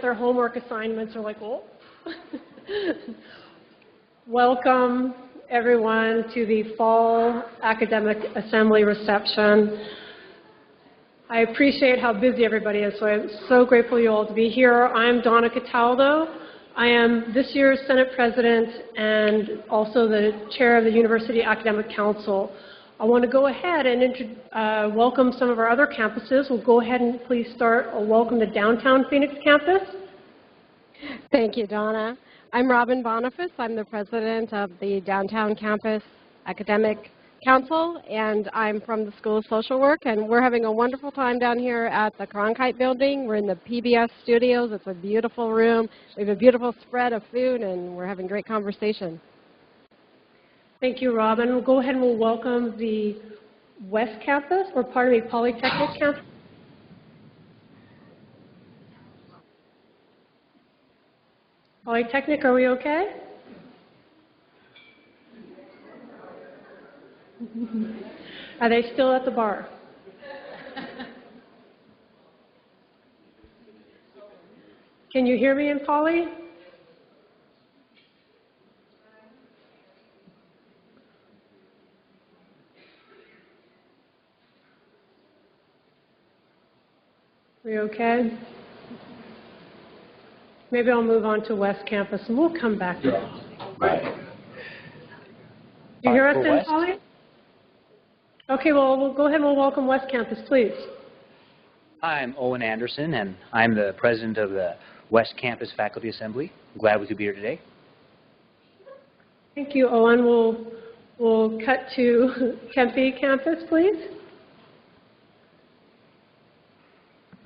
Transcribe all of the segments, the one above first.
get their homework assignments are like, oh. Welcome, everyone, to the Fall Academic Assembly reception. I appreciate how busy everybody is, so I'm so grateful you all to be here. I'm Donna Cataldo. I am this year's Senate President and also the Chair of the University Academic Council. I want to go ahead and welcome some of our other campuses. We'll go ahead and please start a welcome to Downtown Phoenix campus. Thank you, Donna. I'm Robin Boniface. I'm the President of the Downtown Campus Academic Council, and I'm from the School of Social Work, and we're having a wonderful time down here at the Cronkite building. We're in the PBS studios. It's a beautiful room. We have a beautiful spread of food, and we're having great conversation. Thank you, Robin. We'll go ahead and we'll welcome the West Campus, or pardon me, Polytechnic Campus. Polytechnic, are we okay? Are they still at the bar? Can you hear me in Poly? We okay? Maybe I'll move on to West Campus and we'll come back. Right. Do you hear us in Poly? Okay, well, we'll go ahead and we'll welcome West Campus, please. Hi, I'm Owen Anderson, and I'm the president of the West Campus Faculty Assembly. I'm glad we could be here today. Thank you, Owen. We'll cut to Tempe campus, please.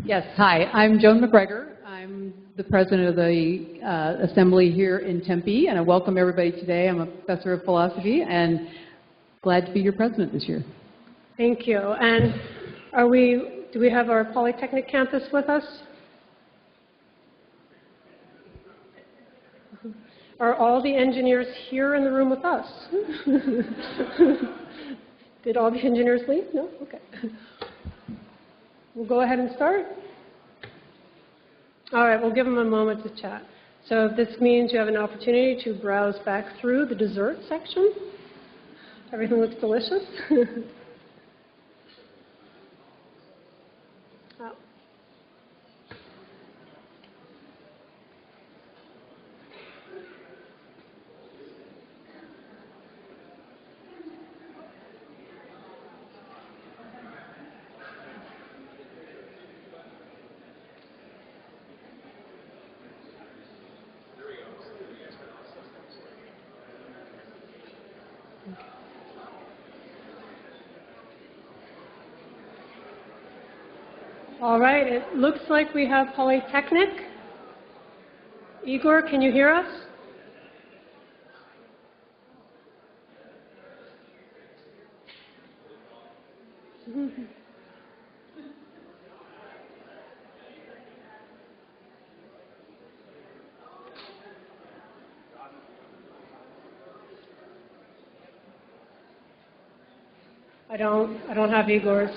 Yes, hi. I'm Joan McGregor. I'm the president of the assembly here in Tempe, and I welcome everybody today. I'm a professor of philosophy, and glad to be your president this year. Thank you. And do we have our Polytechnic campus with us? Are all the engineers here in the room with us? Did all the engineers leave? No? Okay. We'll go ahead and start. All right, we'll give them a moment to chat. So this means you have an opportunity to browse back through the dessert section. Everything looks delicious. All right, it looks like we have Polytechnic. Igor, can you hear us? I don't have Igor's.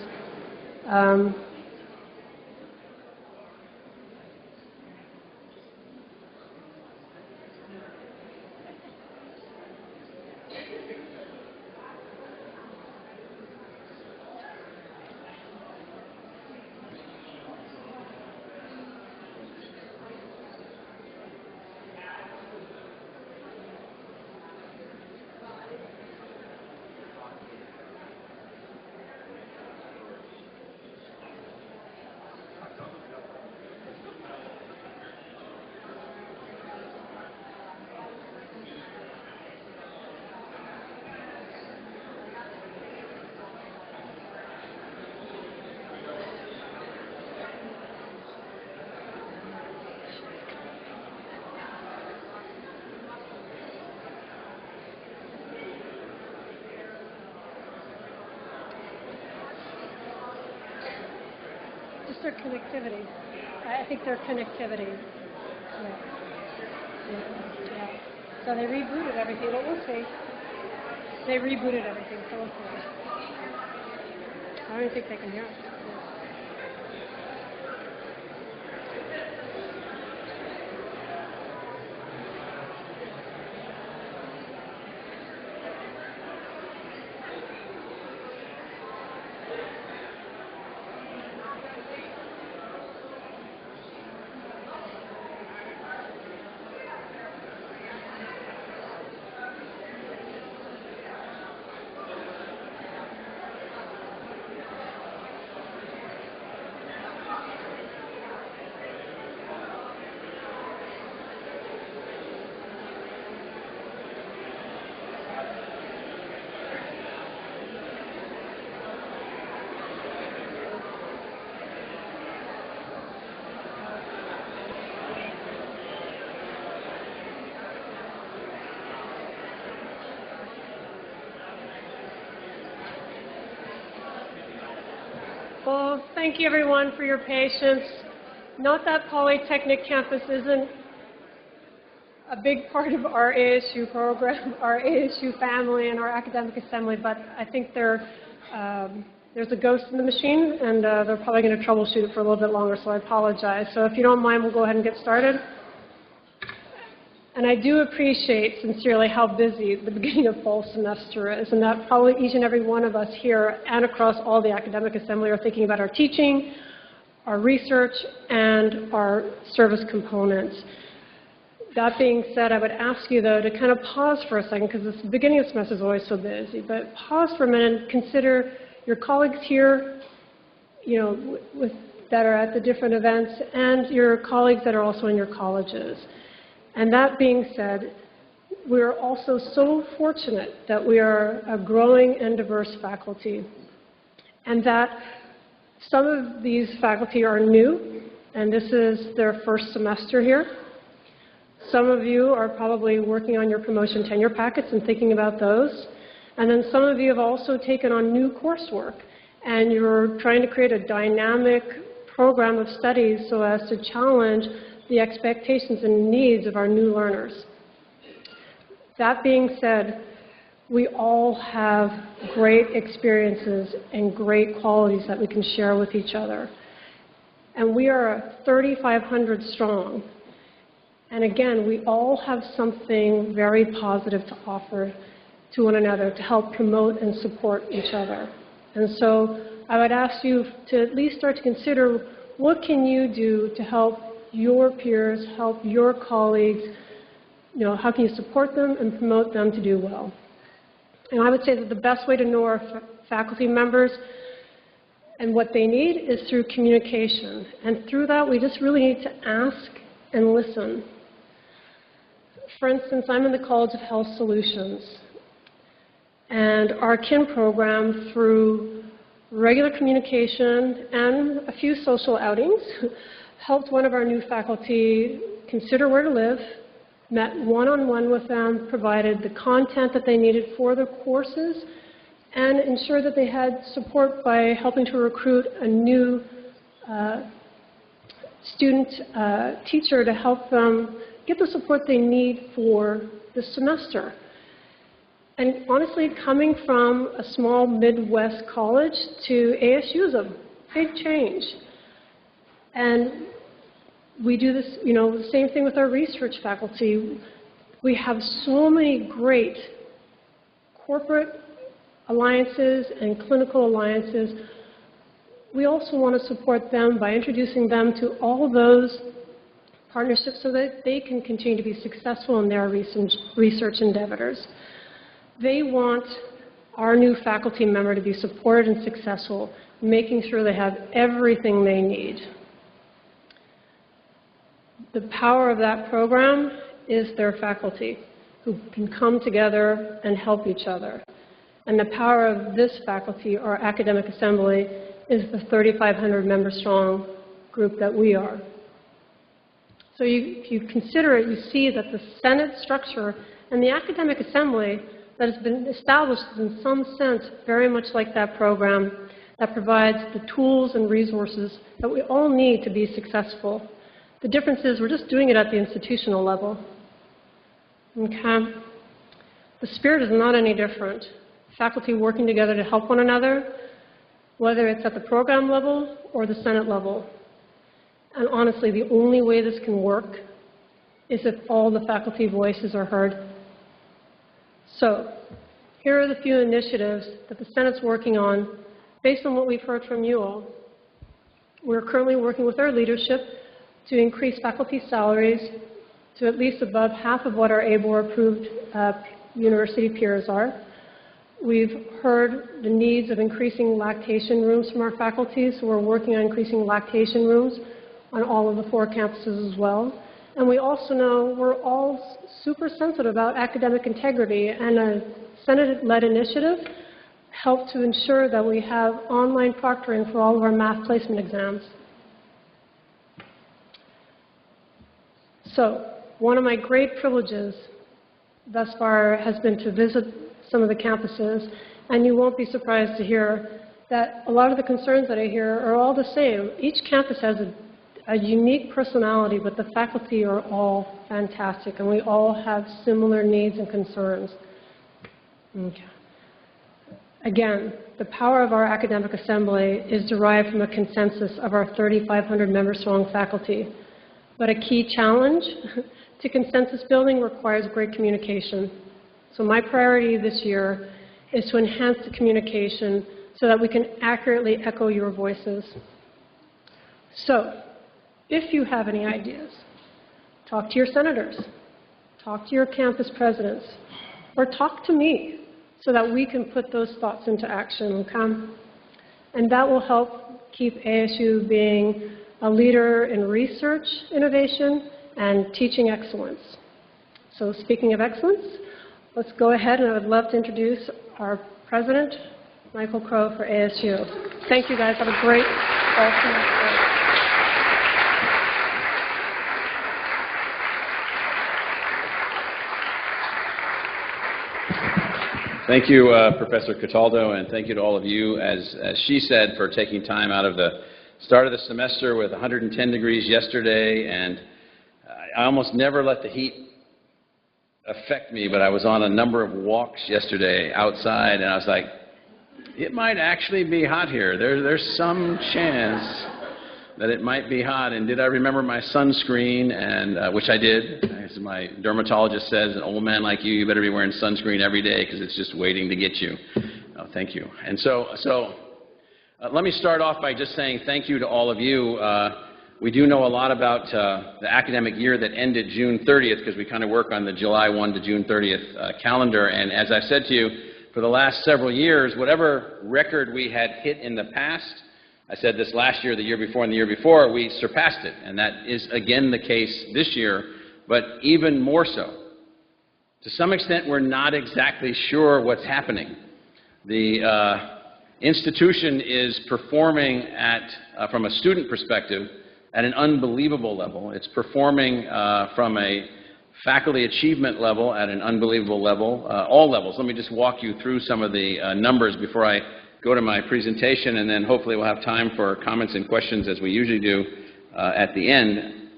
Just their connectivity. I think their connectivity. Yeah. So they rebooted everything, but we'll see. They rebooted everything, so we'll see. I don't think they can hear us. Well, thank you everyone for your patience. Not that Polytechnic campus isn't a big part of our ASU program, our ASU family, and our academic assembly, but I think there's a ghost in the machine, and they're probably going to troubleshoot it for a little bit longer, so I apologize. So if you don't mind, we'll go ahead and get started. And I do appreciate sincerely how busy the beginning of fall semester is, and that probably each and every one of us here and across all the academic assembly are thinking about our teaching, our research, and our service components. That being said, I would ask you, though, to kind of pause for a second, because this beginning of semester is always so busy, but pause for a minute and consider your colleagues here, you know, that are at the different events, and your colleagues that are also in your colleges. And that being said, we're also so fortunate that we are a growing and diverse faculty, and that some of these faculty are new, and this is their first semester here. Some of you are probably working on your promotion tenure packets and thinking about those. And then some of you have also taken on new coursework, and you're trying to create a dynamic program of studies so as to challenge the expectations and needs of our new learners. That being said, we all have great experiences and great qualities that we can share with each other. And we are 3,500 strong. And again, we all have something very positive to offer to one another to help promote and support each other. And so I would ask you to at least start to consider, what can you do to help your peers, help your colleagues, you know, how can you support them and promote them to do well? And I would say that the best way to know our faculty members and what they need is through communication. And through that, we just really need to ask and listen. For instance, I'm in the College of Health Solutions, and our KIN program, through regular communication and a few social outings, helped one of our new faculty consider where to live, met one-on-one with them, provided the content that they needed for their courses, and ensured that they had support by helping to recruit a new student teacher to help them get the support they need for the semester. And honestly, coming from a small Midwest college to ASU is a big change. And we do this, you know, the same thing with our research faculty. We have so many great corporate alliances and clinical alliances. We also want to support them by introducing them to all those partnerships so that they can continue to be successful in their research endeavors. They want our new faculty member to be supported and successful, making sure they have everything they need. The power of that program is their faculty, who can come together and help each other. And the power of this faculty, our academic assembly, is the 3,500 member strong group that we are. So if you consider it, you see that the Senate structure and the academic assembly that has been established is in some sense very much like that program that provides the tools and resources that we all need to be successful. The difference is we're just doing it at the institutional level. Okay? The spirit is not any different. Faculty working together to help one another, whether it's at the program level or the Senate level. And honestly, the only way this can work is if all the faculty voices are heard. So, here are the few initiatives that the Senate's working on based on what we've heard from you all. We're currently working with our leadership to increase faculty salaries to at least above half of what our ABOR-approved university peers are. We've heard the needs of increasing lactation rooms from our faculty, so we're working on increasing lactation rooms on all of the 4 campuses as well. And we also know we're all super sensitive about academic integrity, and a Senate-led initiative helped to ensure that we have online proctoring for all of our math placement exams. So, one of my great privileges thus far has been to visit some of the campuses, and you won't be surprised to hear that a lot of the concerns that I hear are all the same. Each campus has a unique personality, but the faculty are all fantastic, and we all have similar needs and concerns. Okay. Again, the power of our academic assembly is derived from a consensus of our 3,500 member-strong faculty. But a key challenge to consensus building requires great communication. So my priority this year is to enhance the communication so that we can accurately echo your voices. So, if you have any ideas, talk to your senators, talk to your campus presidents, or talk to me so that we can put those thoughts into action, okay? And that will help keep ASU being a leader in research innovation and teaching excellence. So speaking of excellence, let's go ahead, and I would love to introduce our president, Michael Crow, for ASU. Thank you, guys. Have a great fall semester. Thank you, Professor Cataldo, and thank you to all of you, as she said, for taking time out of the start of the semester with 110 degrees yesterday, and I almost never let the heat affect me, but I was on a number of walks yesterday outside, and I was like, it might actually be hot here. There's some chance that it might be hot. And did I remember my sunscreen? And which I did. As my dermatologist says, an old man like you better be wearing sunscreen every day because it's just waiting to get you. Oh, thank you. And so let me start off by just saying thank you to all of you. We do know a lot about the academic year that ended June 30th because we kind of work on the July 1 to June 30th calendar. And as I said to you, for the last several years, whatever record we had hit in the past, I said this last year, the year before, and the year before, we surpassed it. And that is again the case this year, but even more so. To some extent, we're not exactly sure what's happening. The institution is performing at, from a student perspective, at an unbelievable level. It's performing from a faculty achievement level at an unbelievable level, all levels. Let me just walk you through some of the numbers before I go to my presentation, and then hopefully we'll have time for comments and questions as we usually do at the end.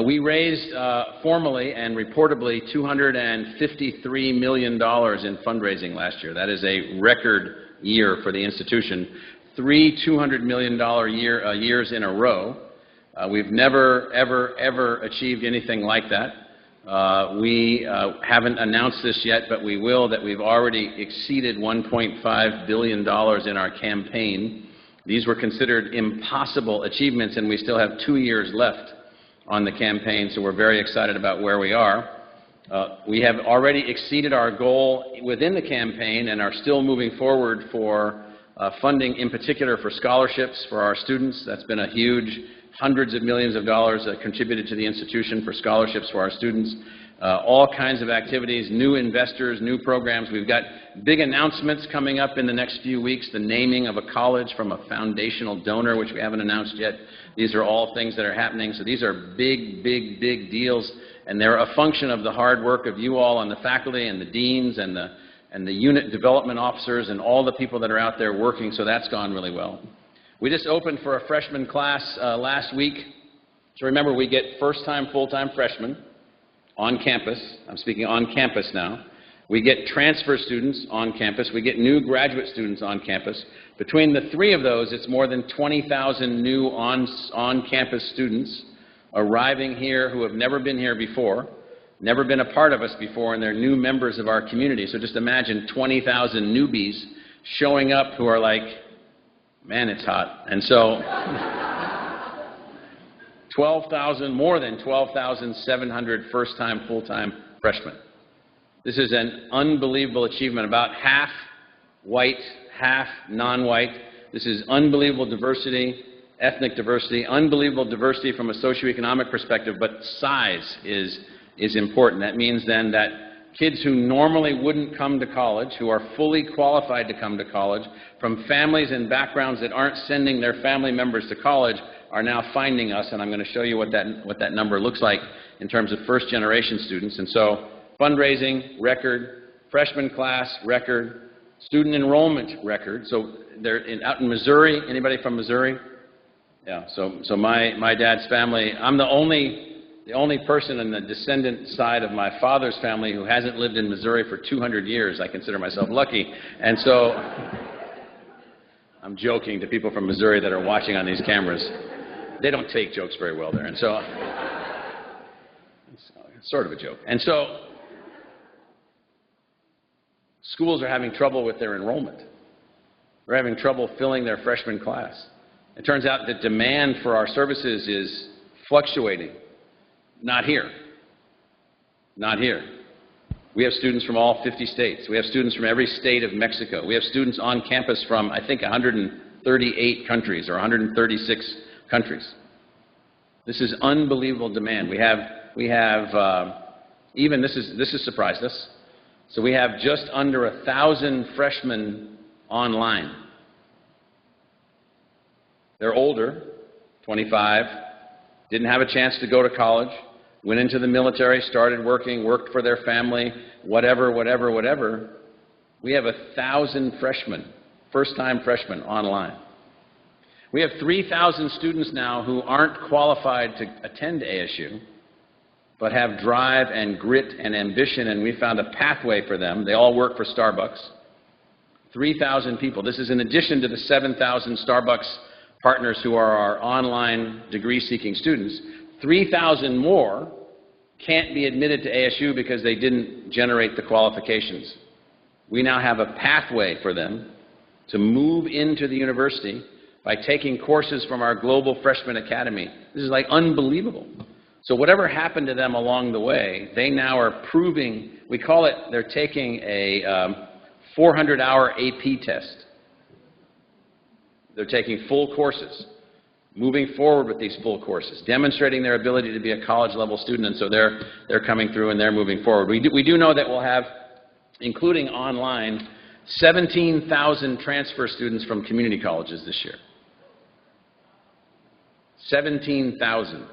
We raised formally and reportably $253 million in fundraising last year. That is a record year for the institution. 3 $200 million years in a row. We've never, ever achieved anything like that. We haven't announced this yet, but we will, that we've already exceeded $1.5 billion in our campaign. These were considered impossible achievements, and we still have 2 years left on the campaign, so we're very excited about where we are. We have already exceeded our goal within the campaign and are still moving forward for funding, in particular for scholarships for our students. That's been a huge, hundreds of millions of dollars contributed to the institution for scholarships for our students. All kinds of activities, new investors, new programs. We've got big announcements coming up in the next few weeks, the naming of a college from a foundational donor, which we haven't announced yet. These are all things that are happening. So these are big, big, big deals, and they're a function of the hard work of you all on the faculty and the deans and the unit development officers and all the people that are out there working, so that's gone really well. We just opened for a freshman class last week. So remember, we get first-time, full-time freshmen on campus. I'm speaking on campus now. We get transfer students on campus. We get new graduate students on campus. Between the three of those, it's more than 20,000 new on-campus students arriving here who have never been here before, never been a part of us before, and they're new members of our community. So just imagine 20,000 newbies showing up who are like, man, it's hot. And so 12,000, more than 12,700 first-time, full-time freshmen. This is an unbelievable achievement, about half white, half non-white. This is unbelievable diversity, ethnic diversity, unbelievable diversity from a socioeconomic perspective, but size is important. That means then that kids who normally wouldn't come to college, who are fully qualified to come to college, from families and backgrounds that aren't sending their family members to college, are now finding us, and I'm going to show you what that number looks like in terms of first-generation students. And so fundraising, record, freshman class, record, student enrollment record. So they're out in Missouri. Anybody from Missouri? Yeah, so my dad's family, I'm the only person in the descendant side of my father's family who hasn't lived in Missouri for 200 years. I consider myself lucky. And so I'm joking to people from Missouri that are watching on these cameras. They don't take jokes very well there. And so it's sort of a joke. And so schools are having trouble with their enrollment. They're having trouble filling their freshman class. It turns out that demand for our services is fluctuating. Not here. Not here. We have students from all 50 states. We have students from every state of Mexico. We have students on campus from, I think, 138 countries or 136 countries. This is unbelievable demand. We have even, this has surprised us. So we have just under 1,000 freshmen online. They're older, 25, didn't have a chance to go to college, went into the military, started working, worked for their family, whatever. We have 1,000 freshmen, first-time freshmen online. We have 3,000 students now who aren't qualified to attend ASU, but have drive and grit and ambition, and we found a pathway for them. They all work for Starbucks. 3,000 people. This is in addition to the 7,000 Starbucks partners who are our online degree-seeking students. 3,000 more can't be admitted to ASU because they didn't generate the qualifications. We now have a pathway for them to move into the university by taking courses from our Global Freshman Academy. This is like unbelievable. So whatever happened to them along the way, they now are proving, we call it, they're taking a 400-hour AP test. They're taking full courses, moving forward with these full courses, demonstrating their ability to be a college-level student, and so they're coming through and they're moving forward. We do know that we'll have, including online, 17,000 transfer students from community colleges this year. 17,000.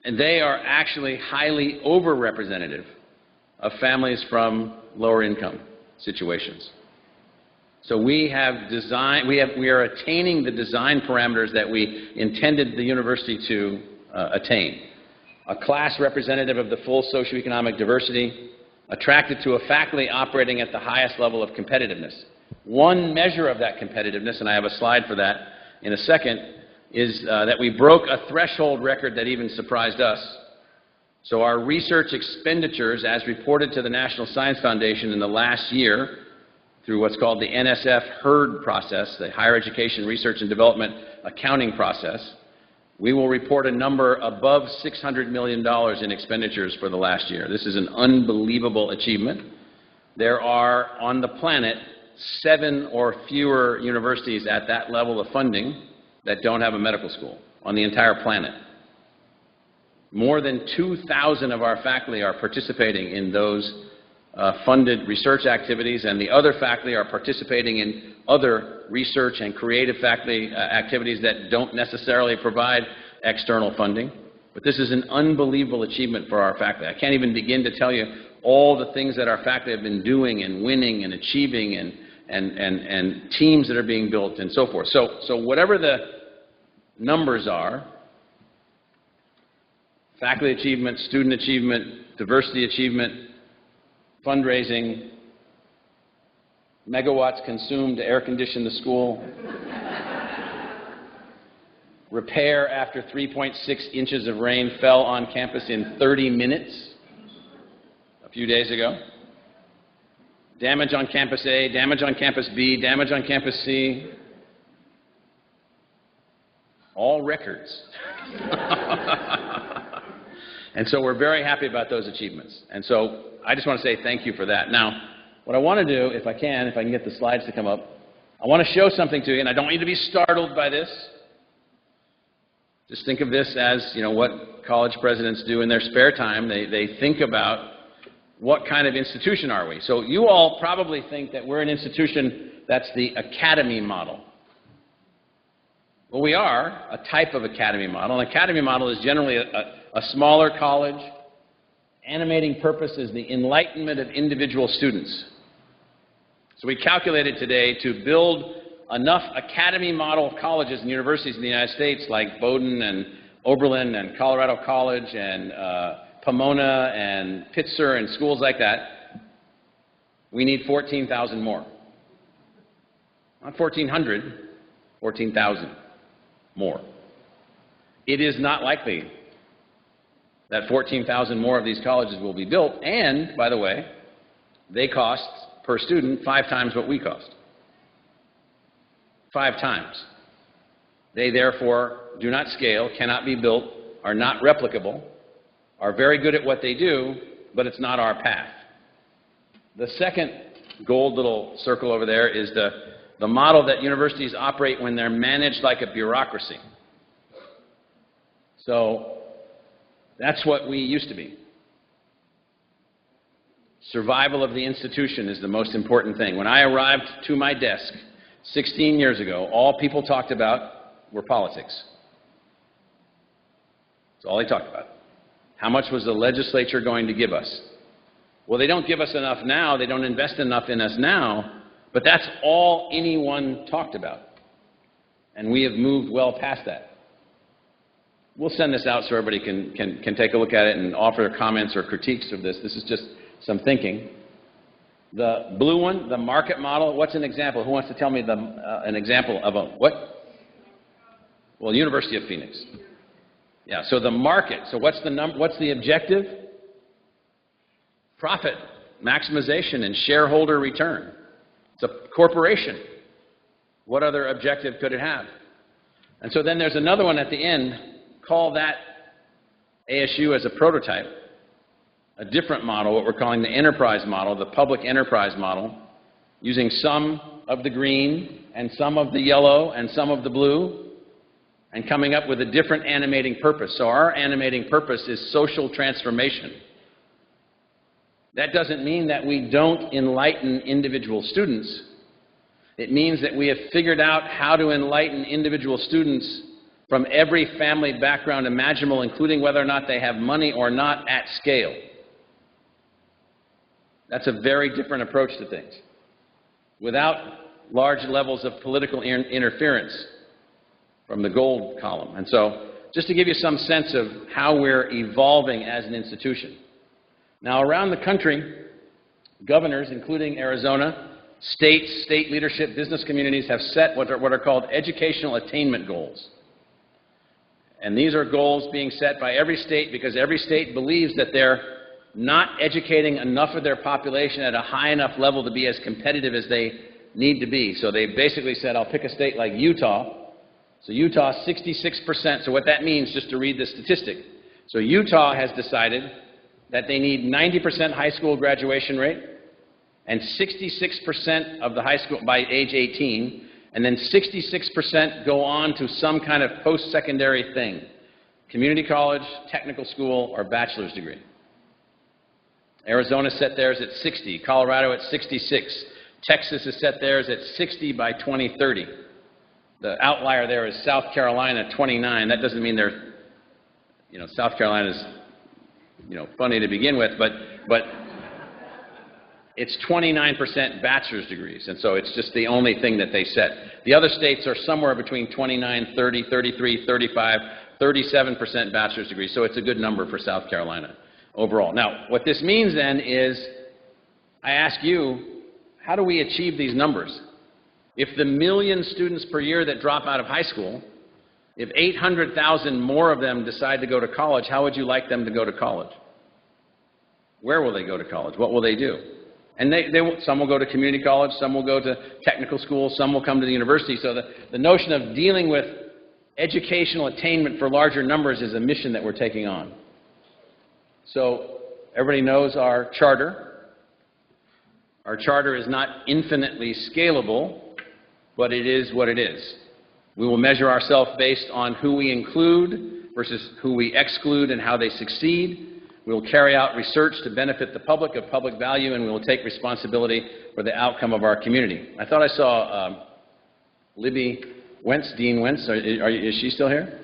And they are actually highly overrepresentative of families from lower income situations. So we are attaining the design parameters that we intended the university to attain. A class representative of the full socioeconomic diversity, attracted to a faculty operating at the highest level of competitiveness. One measure of that competitiveness, and I have a slide for that in a second, is that we broke a threshold record that even surprised us. So our research expenditures, as reported to the National Science Foundation in the last year, through what's called the NSF HERD process, the Higher Education Research and Development Accounting process, we will report a number above $600 million in expenditures for the last year. This is an unbelievable achievement. There are, on the planet, 7 or fewer universities at that level of funding that don't have a medical school on the entire planet. More than 2,000 of our faculty are participating in those funded research activities, and the other faculty are participating in other research and creative faculty activities that don't necessarily provide external funding. But this is an unbelievable achievement for our faculty. I can't even begin to tell you all the things that our faculty have been doing and winning and achieving and teams that are being built and so forth. So whatever the numbers are, faculty achievement, student achievement, diversity achievement, fundraising, megawatts consumed to air condition the school, repair after 3.6 inches of rain fell on campus in 30 minutes a few days ago, damage on campus A, damage on campus B, damage on campus C, all records. And so we're very happy about those achievements. And so I just want to say thank you for that. Now, what I want to do, if I can get the slides to come up, I want to show something to you, and I don't want you to be startled by this. Just think of this as, you know, what college presidents do in their spare time. They think about what kind of institution are we. So you all probably think that we're an institution that's the academy model. Well, we are a type of academy model. An academy model is generally a smaller college. Animating purpose is the enlightenment of individual students. So we calculated today to build enough academy model colleges and universities in the United States like Bowdoin and Oberlin and Colorado College and Pomona and Pitzer and schools like that, we need 14,000 more. Not 1,400, 14,000 more. It is not likely that 14,000 more of these colleges will be built, and, by the way, they cost per student 5 times what we cost. 5 times. They therefore do not scale, cannot be built, are not replicable, are very good at what they do, but it's not our path. The second gold little circle over there is the model that universities operate when they're managed like a bureaucracy. So that's what we used to be. Survival of the institution is the most important thing. When I arrived to my desk 16 years ago, all people talked about were politics. That's all they talked about. How much was the legislature going to give us? Well, they don't give us enough now, they don't invest enough in us now, but that's all anyone talked about. And we have moved well past that. We'll send this out so everybody can take a look at it and offer comments or critiques of this. This is just some thinking. The blue one, the market model, what's an example? Who wants to tell me an example of a what? Well, University of Phoenix. Yeah, so the market. So what's the objective? Profit, maximization, and shareholder return. It's a corporation. What other objective could it have? And so then there's another one at the end. Call that ASU as a prototype. A different model, what we're calling the enterprise model, the public enterprise model, using some of the green and some of the yellow and some of the blue, and coming up with a different animating purpose. So our animating purpose is social transformation. That doesn't mean that we don't enlighten individual students. It means that we have figured out how to enlighten individual students from every family background imaginable, including whether or not they have money or not, at scale. That's a very different approach to things, without large levels of political interference from the gold column. And so, just to give you some sense of how we're evolving as an institution. Now, around the country, governors, including Arizona, state leadership, business communities have set what are called educational attainment goals. And these are goals being set by every state because every state believes that they're not educating enough of their population at a high enough level to be as competitive as they need to be. So they basically said, I'll pick a state like Utah. So Utah, 66%. So what that means, just to read the statistic. So Utah has decided that they need 90% high school graduation rate and 66% of the high school by age 18, and then 66% go on to some kind of post-secondary thing, community college, technical school, or bachelor's degree. Arizona set theirs at 60, Colorado at 66, Texas has set theirs at 60 by 2030. The outlier there is South Carolina, 29. That doesn't mean they're, South Carolina's, funny to begin with, but it's 29% bachelor's degrees, and so it's just the only thing that they set. The other states are somewhere between 29, 30, 33, 35, 37% bachelor's degrees, so it's a good number for South Carolina overall. Now, what this means then is, I ask you, how do we achieve these numbers? If the 1 million students per year that drop out of high school, if 800,000 more of them decide to go to college, how would you like them to go to college? Where will they go to college? What will they do? And some will go to community college, some will go to technical school, some will come to the university. So the notion of dealing with educational attainment for larger numbers is a mission that we're taking on. So everybody knows our charter. Our charter is not infinitely scalable, but it is what it is. We will measure ourselves based on who we include versus who we exclude and how they succeed. We will carry out research to benefit the public of public value, and we will take responsibility for the outcome of our community. I thought I saw Libby Wentz, Dean Wentz. Is she still here?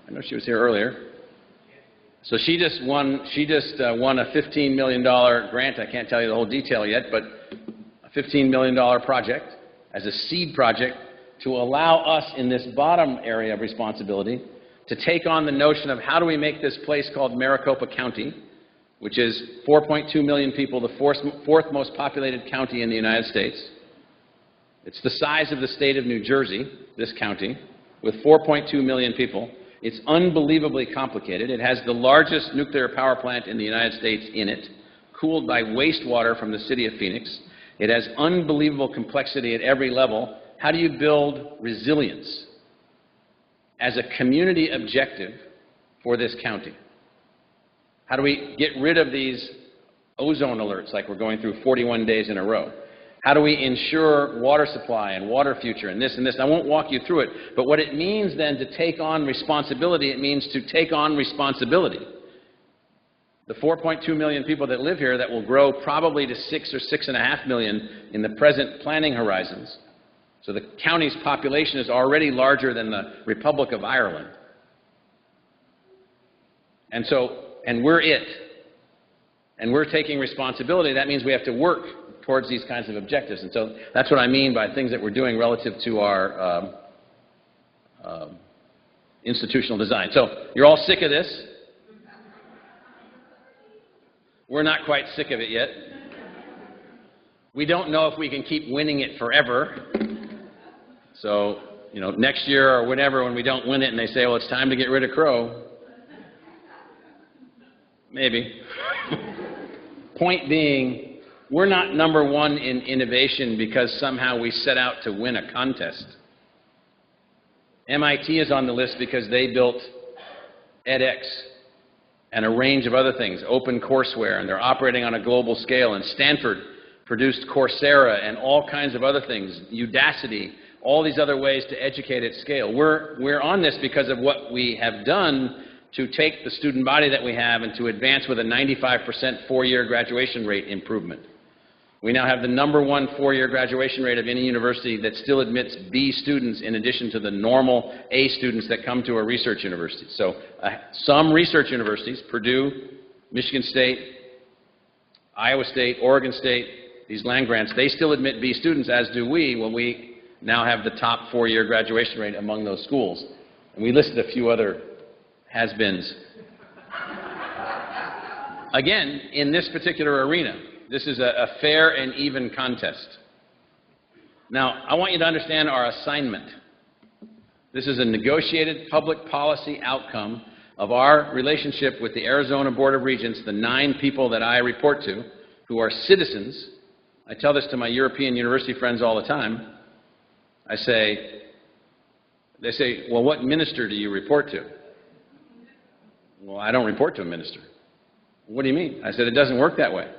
I know she was here earlier. So she just won a $15 million grant. I can't tell you the whole detail yet, but a $15 million project as a seed project to allow us in this bottom area of responsibility to take on the notion of how do we make this place called Maricopa County, which is 4.2 million people, the fourth most populated county in the United States. It's the size of the state of New Jersey, this county, with 4.2 million people. It's unbelievably complicated. It has the largest nuclear power plant in the United States in it, cooled by wastewater from the city of Phoenix. It has unbelievable complexity at every level. How do you build resilience as a community objective for this county? How do we get rid of these ozone alerts like we're going through 41 days in a row? How do we ensure water supply and water future and this and this? I won't walk you through it, but what it means then to take on responsibility, it means to take on responsibility. The 4.2 million people that live here that will grow probably to 6 or 6.5 million in the present planning horizons. So the county's population is already larger than the Republic of Ireland. And we're it. And we're taking responsibility. That means we have to work towards these kinds of objectives. And so that's what I mean by things that we're doing relative to our institutional design. So you're all sick of this. We're not quite sick of it yet. We don't know if we can keep winning it forever. So, you know, next year or whenever when we don't win it and they say, well, it's time to get rid of Crow. Maybe. Point being, we're not number one in innovation because somehow we set out to win a contest. MIT is on the list because they built edX and a range of other things, OpenCourseware, and they're operating on a global scale. And Stanford produced Coursera and all kinds of other things, Udacity, all these other ways to educate at scale. We're on this because of what we have done to take the student body that we have and to advance with a 95% four-year graduation rate improvement. We now have the #1 four-year graduation rate of any university that still admits B students in addition to the normal A students that come to a research university. So some research universities, Purdue, Michigan State, Iowa State, Oregon State, these land grants, they still admit B students, as do we, when we now have the top four-year graduation rate among those schools. And we listed a few other has-beens. Again, in this particular arena, this is a fair and even contest. Now, I want you to understand our assignment. This is a negotiated public policy outcome of our relationship with the Arizona Board of Regents, the 9 people that I report to, who are citizens. I tell this to my European university friends all the time. They say, well, what minister do you report to? Well, I don't report to a minister. What do you mean? I said, it doesn't work that way.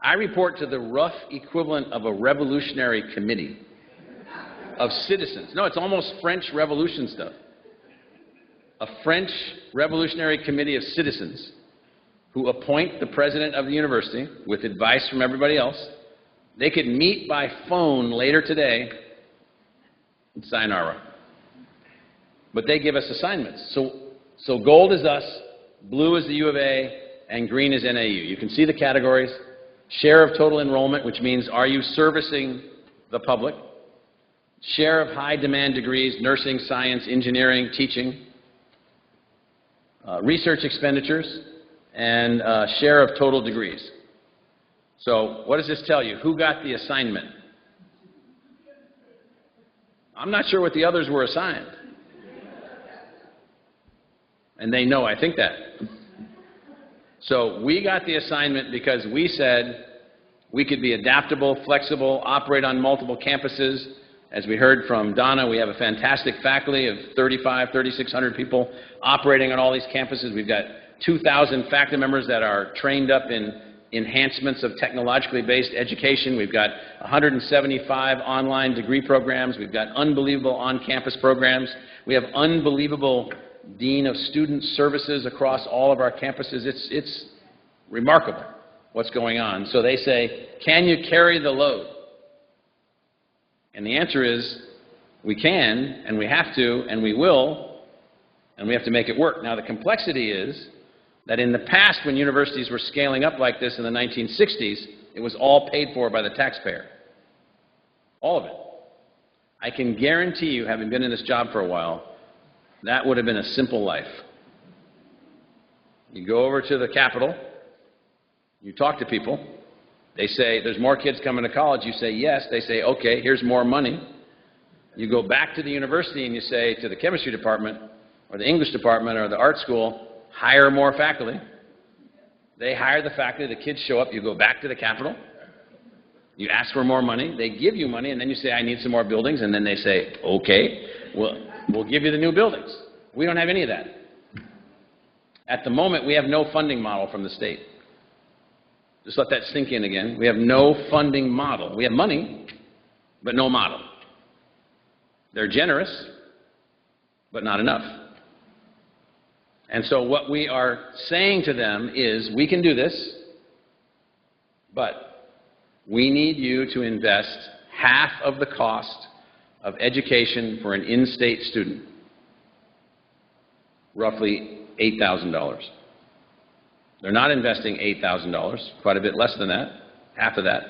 I report to the rough equivalent of a revolutionary committee of citizens. No, it's almost French Revolution stuff. A French revolutionary committee of citizens who appoint the president of the university with advice from everybody else. They could meet by phone later today in Sayonara. But they give us assignments. So gold is us, blue is the U of A, and green is NAU. You can see the categories. Share of total enrollment, which means are you servicing the public? Share of high demand degrees, nursing, science, engineering, teaching. Research expenditures, and share of total degrees. So what does this tell you? Who got the assignment? I'm not sure what the others were assigned. And they know I think that. So we got the assignment because we said we could be adaptable, flexible, operate on multiple campuses. As we heard from Donna, we have a fantastic faculty of 3,600 people operating on all these campuses. We've got 2,000 faculty members that are trained up in enhancements of technologically based education. We've got 175 online degree programs. We've got unbelievable on-campus programs. We have unbelievable Dean of Student Services across all of our campuses. It's remarkable what's going on. So they say, can you carry the load? And the answer is, we can, and we have to, and we will, and we have to make it work. Now, the complexity is that in the past, when universities were scaling up like this in the 1960s, it was all paid for by the taxpayer. All of it. I can guarantee you, having been in this job for a while, that would have been a simple life. You go over to the Capitol, you talk to people, they say, there's more kids coming to college. You say yes. They say, okay, here's more money. You go back to the university and you say to the chemistry department or the English department or the art school, hire more faculty. They hire the faculty, the kids show up, you go back to the Capitol, you ask for more money, they give you money, and then you say, I need some more buildings, and then they say, okay, we'll give you the new buildings. We don't have any of that. At the moment, we have no funding model from the state. Just let that sink in again. We have no funding model. We have money, but no model. They're generous, but not enough. And so what we are saying to them is, we can do this, but we need you to invest half of the cost of education for an in-state student, roughly $8,000. They're not investing $8,000, quite a bit less than that, half of that.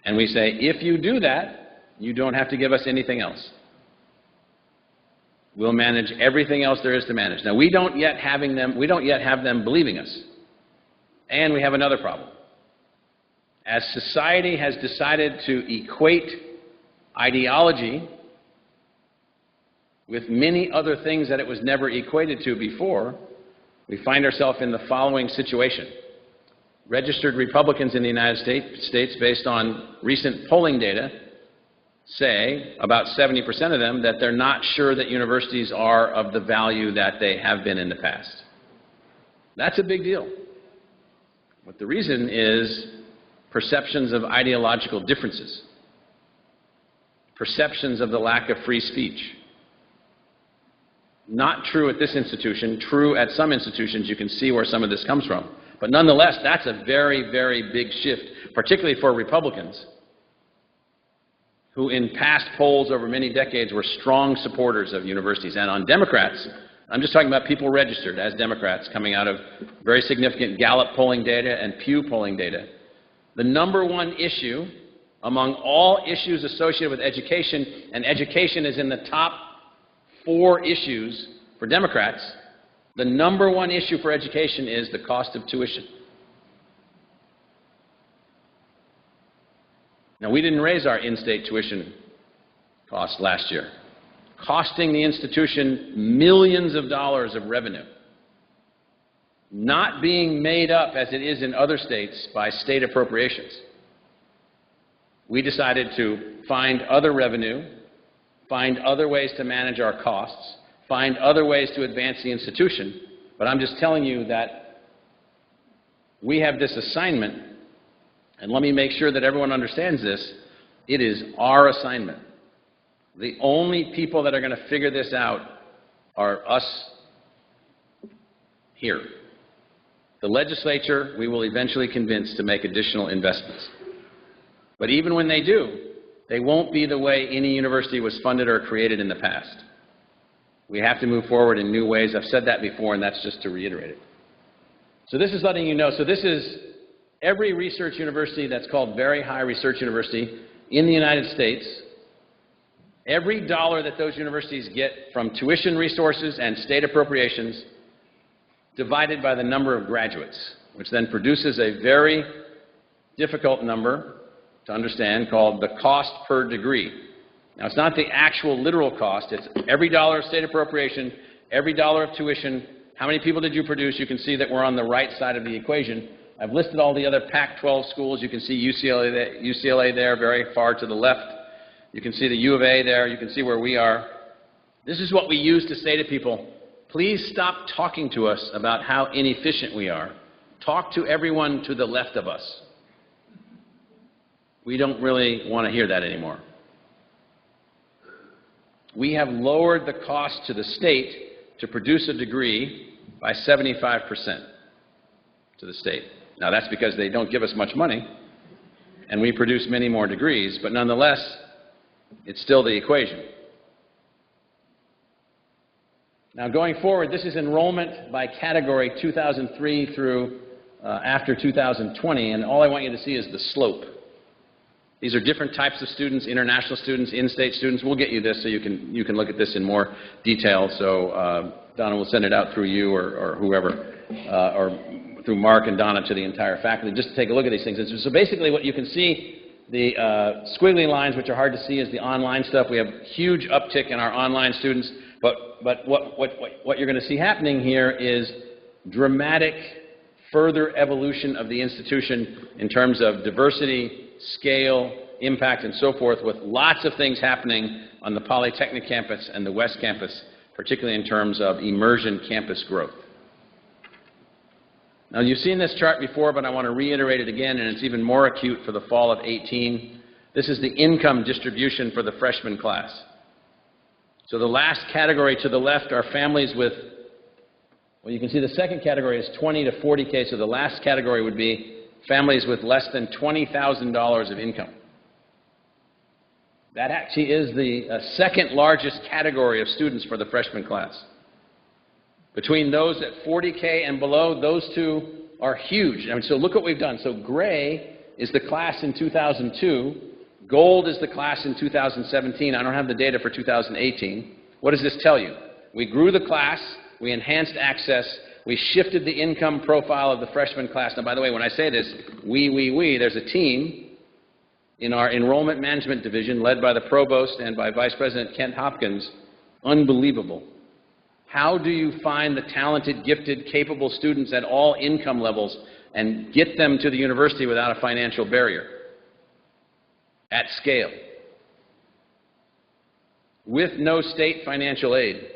And we say, if you do that, you don't have to give us anything else. We'll manage everything else there is to manage. Now, we don't yet have them believing us. And we have another problem. As society has decided to equate ideology with many other things that it was never equated to before, we find ourselves in the following situation. Registered Republicans in the United States, based on recent polling data, say, about 70% of them, that they're not sure that universities are of the value that they have been in the past. That's a big deal. But the reason is perceptions of ideological differences, perceptions of the lack of free speech. Not true at this institution, true at some institutions. You can see where some of this comes from. But nonetheless, that's a very, very big shift, particularly for Republicans, who in past polls over many decades were strong supporters of universities. And on Democrats, I'm just talking about people registered as Democrats coming out of very significant Gallup polling data and Pew polling data. The number one issue among all issues associated with education, and education is in the top 4 issues for Democrats, the number one issue for education is the cost of tuition. Now, we didn't raise our in-state tuition costs last year, costing the institution millions of dollars of revenue, not being made up as it is in other states by state appropriations. We decided to find other revenue, find other ways to manage our costs, find other ways to advance the institution. But I'm just telling you that we have this assignment, and let me make sure that everyone understands this. It is our assignment. The only people that are going to figure this out are us here. The legislature, we will eventually convince to make additional investments. But even when they do, they won't be the way any university was funded or created in the past. We have to move forward in new ways. I've said that before, and that's just to reiterate it. So this is letting you know. So this is every research university that's called Very High Research University in the United States. Every dollar that those universities get from tuition resources and state appropriations divided by the number of graduates, which then produces a very difficult number to understand called the cost per degree. Now, it's not the actual literal cost. It's every dollar of state appropriation, every dollar of tuition. How many people did you produce? You can see that we're on the right side of the equation. I've listed all the other Pac-12 schools. You can see UCLA there, very far to the left. You can see the U of A there. You can see where we are. This is what we use to say to people, please stop talking to us about how inefficient we are. Talk to everyone to the left of us. We don't really want to hear that anymore. We have lowered the cost to the state to produce a degree by 75% to the state. Now, that's because they don't give us much money, and we produce many more degrees, but nonetheless, it's still the equation. Now, going forward, this is enrollment by category 2003 through after 2020, and all I want you to see is the slope. These are different types of students, international students, in-state students. We'll get you this so you can look at this in more detail. So Donna will send it out through you or whoever, or through Mark and Donna to the entire faculty, just to take a look at these things. And so basically what you can see, the squiggly lines, which are hard to see, is the online stuff. We have huge uptick in our online students, but what you're going to see happening here is dramatic further evolution of the institution in terms of diversity, scale, impact, and so forth, with lots of things happening on the Polytechnic campus and the West Campus, particularly in terms of immersion campus growth. Now, you've seen this chart before, but I want to reiterate it again, and it's even more acute for the fall of 18. This is the income distribution for the freshman class. So the last category to the left are families with, well, you can see the second category is 20 to 40K, so the last category would be families with less than $20,000 of income. That actually is the second largest category of students for the freshman class. Between those at 40K and below, those two are huge. I mean, so look what we've done. So gray is the class in 2002. Gold is the class in 2017. I don't have the data for 2018. What does this tell you? We grew the class. We enhanced access. We shifted the income profile of the freshman class. Now, by the way, when I say this, there's a team in our enrollment management division led by the provost and by Vice President Kent Hopkins. Unbelievable. How do you find the talented, gifted, capable students at all income levels and get them to the university without a financial barrier? At scale. With no state financial aid.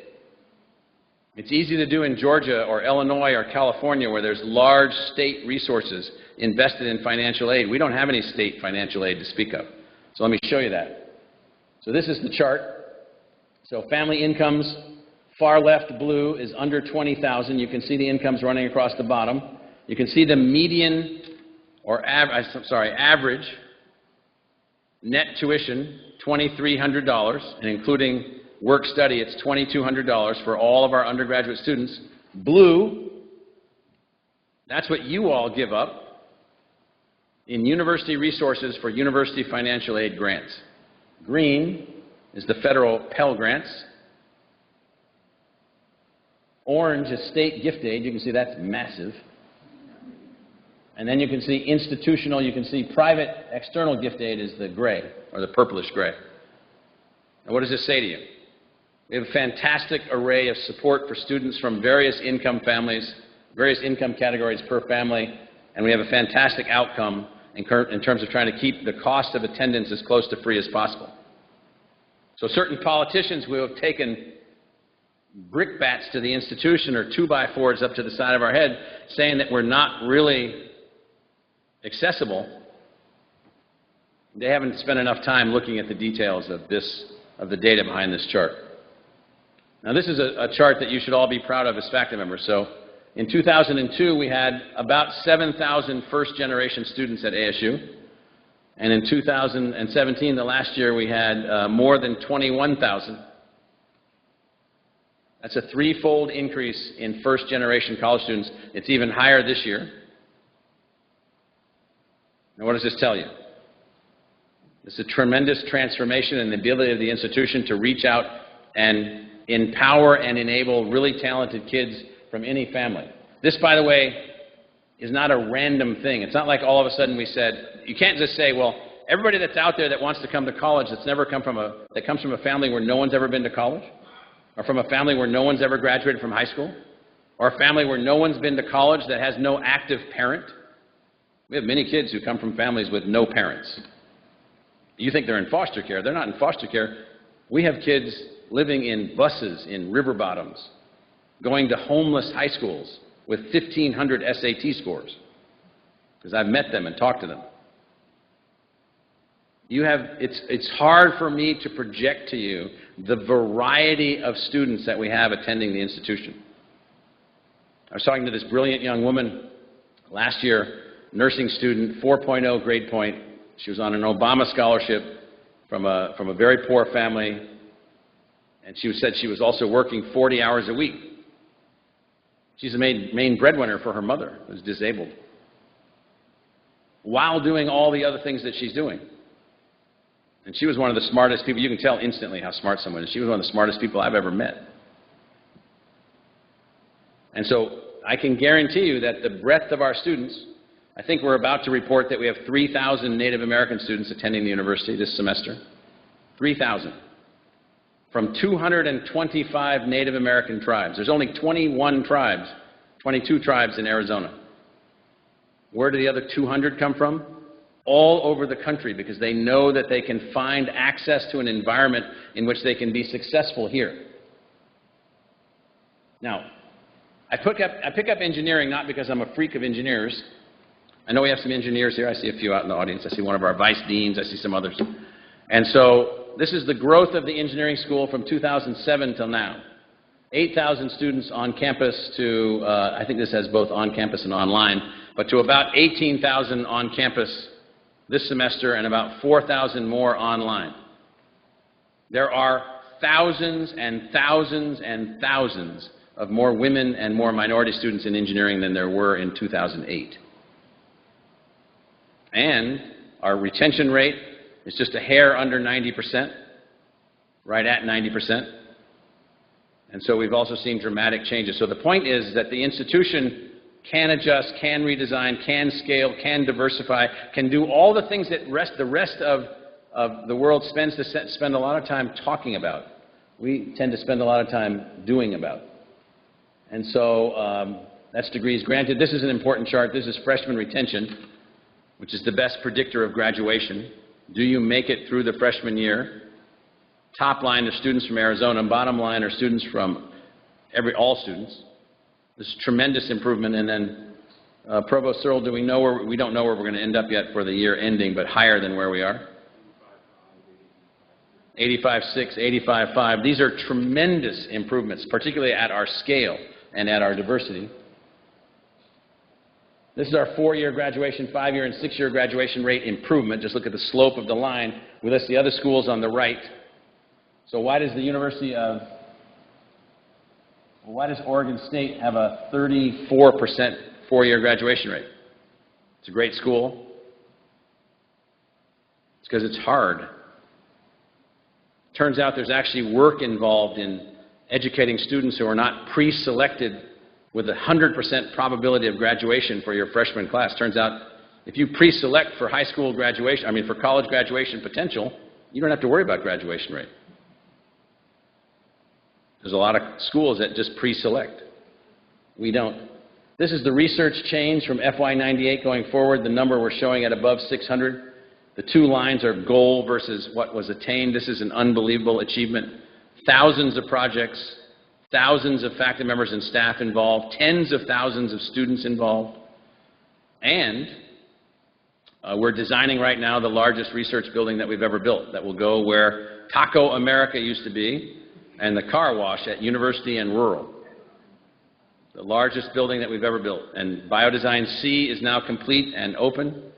It's easy to do in Georgia or Illinois or California where there's large state resources invested in financial aid. We don't have any state financial aid to speak of. So let me show you that. So this is the chart. So family incomes, far left blue is under 20,000. You can see the incomes running across the bottom. You can see the median or average net tuition, $2,300, and including work study, it's $2,200 for all of our undergraduate students. Blue, that's what you all give up in university resources for university financial aid grants. Green is the federal Pell Grants. Orange is state gift aid. You can see that's massive. And then you can see institutional, you can see private external gift aid is the gray, or the purplish gray. Now, what does this say to you? We have a fantastic array of support for students from various income families, various income categories per family, and we have a fantastic outcome in terms of trying to keep the cost of attendance as close to free as possible. So certain politicians who have taken brickbats to the institution or 2x4s up to the side of our head saying that we're not really accessible, they haven't spent enough time looking at the details of the data behind this chart. Now, this is a chart that you should all be proud of as faculty members. So in 2002, we had about 7,000 first-generation students at ASU. And in 2017, the last year, we had more than 21,000. That's a threefold increase in first-generation college students. It's even higher this year. Now, what does this tell you? It's a tremendous transformation in the ability of the institution to reach out and empower and enable really talented kids from any family. This, by the way, is not a random thing. It's not like all of a sudden we said, you can't just say, well, everybody that's out there that wants to come to college that comes from a family where no one's ever been to college, or from a family where no one's ever graduated from high school, or a family where no one's been to college that has no active parent. We have many kids who come from families with no parents. You think they're in foster care. They're not in foster care. We have kids living in buses in river bottoms, going to homeless high schools with 1,500 SAT scores, because I've met them and talked to them. It's hard for me to project to you the variety of students that we have attending the institution. I was talking to this brilliant young woman last year, nursing student, 4.0 grade point. She was on an Obama scholarship from a very poor family, and she said she was also working 40 hours a week. She's the main breadwinner for her mother, who's disabled, while doing all the other things that she's doing. And she was one of the smartest people. You can tell instantly how smart someone is. She was one of the smartest people I've ever met. And so I can guarantee you that the breadth of our students, I think we're about to report that we have 3,000 Native American students attending the university this semester. 3,000. From 225 Native American tribes. There's only 21 tribes, 22 tribes in Arizona. Where do the other 200 come from? All over the country, because they know that they can find access to an environment in which they can be successful here. Now, I pick up engineering not because I'm a freak of engineers. I know we have some engineers here. I see a few out in the audience. I see one of our vice deans. I see some others. And so this is the growth of the engineering school from 2007 till now. 8,000 students on campus to, I think this has both on campus and online, but to about 18,000 on campus this semester and about 4,000 more online. There are thousands and thousands and thousands of more women and more minority students in engineering than there were in 2008. And our retention rate is just a hair under 90%, right at 90%. And so we've also seen dramatic changes. So the point is that the institution can adjust, can redesign, can scale, can diversify, can do all the things that the rest of the world spend a lot of time talking about. We tend to spend a lot of time doing about. And so that's degrees granted. This is an important chart. This is freshman retention, which is the best predictor of graduation. Do you make it through the freshman year? Top line are students from Arizona, and bottom line are students from all students. This is tremendous improvement. And then Provost Searle, we don't know where we're going to end up yet for the year ending, but higher than where we are. 85.6, 85.5. These are tremendous improvements, particularly at our scale and at our diversity. This is our 4-year graduation, 5-year and 6-year graduation rate improvement. Just look at the slope of the line. We list the other schools on the right. So why does why does Oregon State have a 34% 4-year graduation rate? It's a great school. It's because it's hard. Turns out there's actually work involved in educating students who are not pre-selected with a 100% probability of graduation for your freshman class. Turns out if you pre-select for high school graduation, for college graduation potential, you don't have to worry about graduation rate. There's a lot of schools that just pre-select. We don't. This is the research change from FY98 going forward, the number we're showing at above 600. The two lines are goal versus what was attained. This is an unbelievable achievement. Thousands of projects, thousands of faculty members and staff involved, tens of thousands of students involved. And we're designing right now the largest research building that we've ever built that will go where Taco America used to be and the car wash at University and Rural. The largest building that we've ever built. And Biodesign C is now complete and open.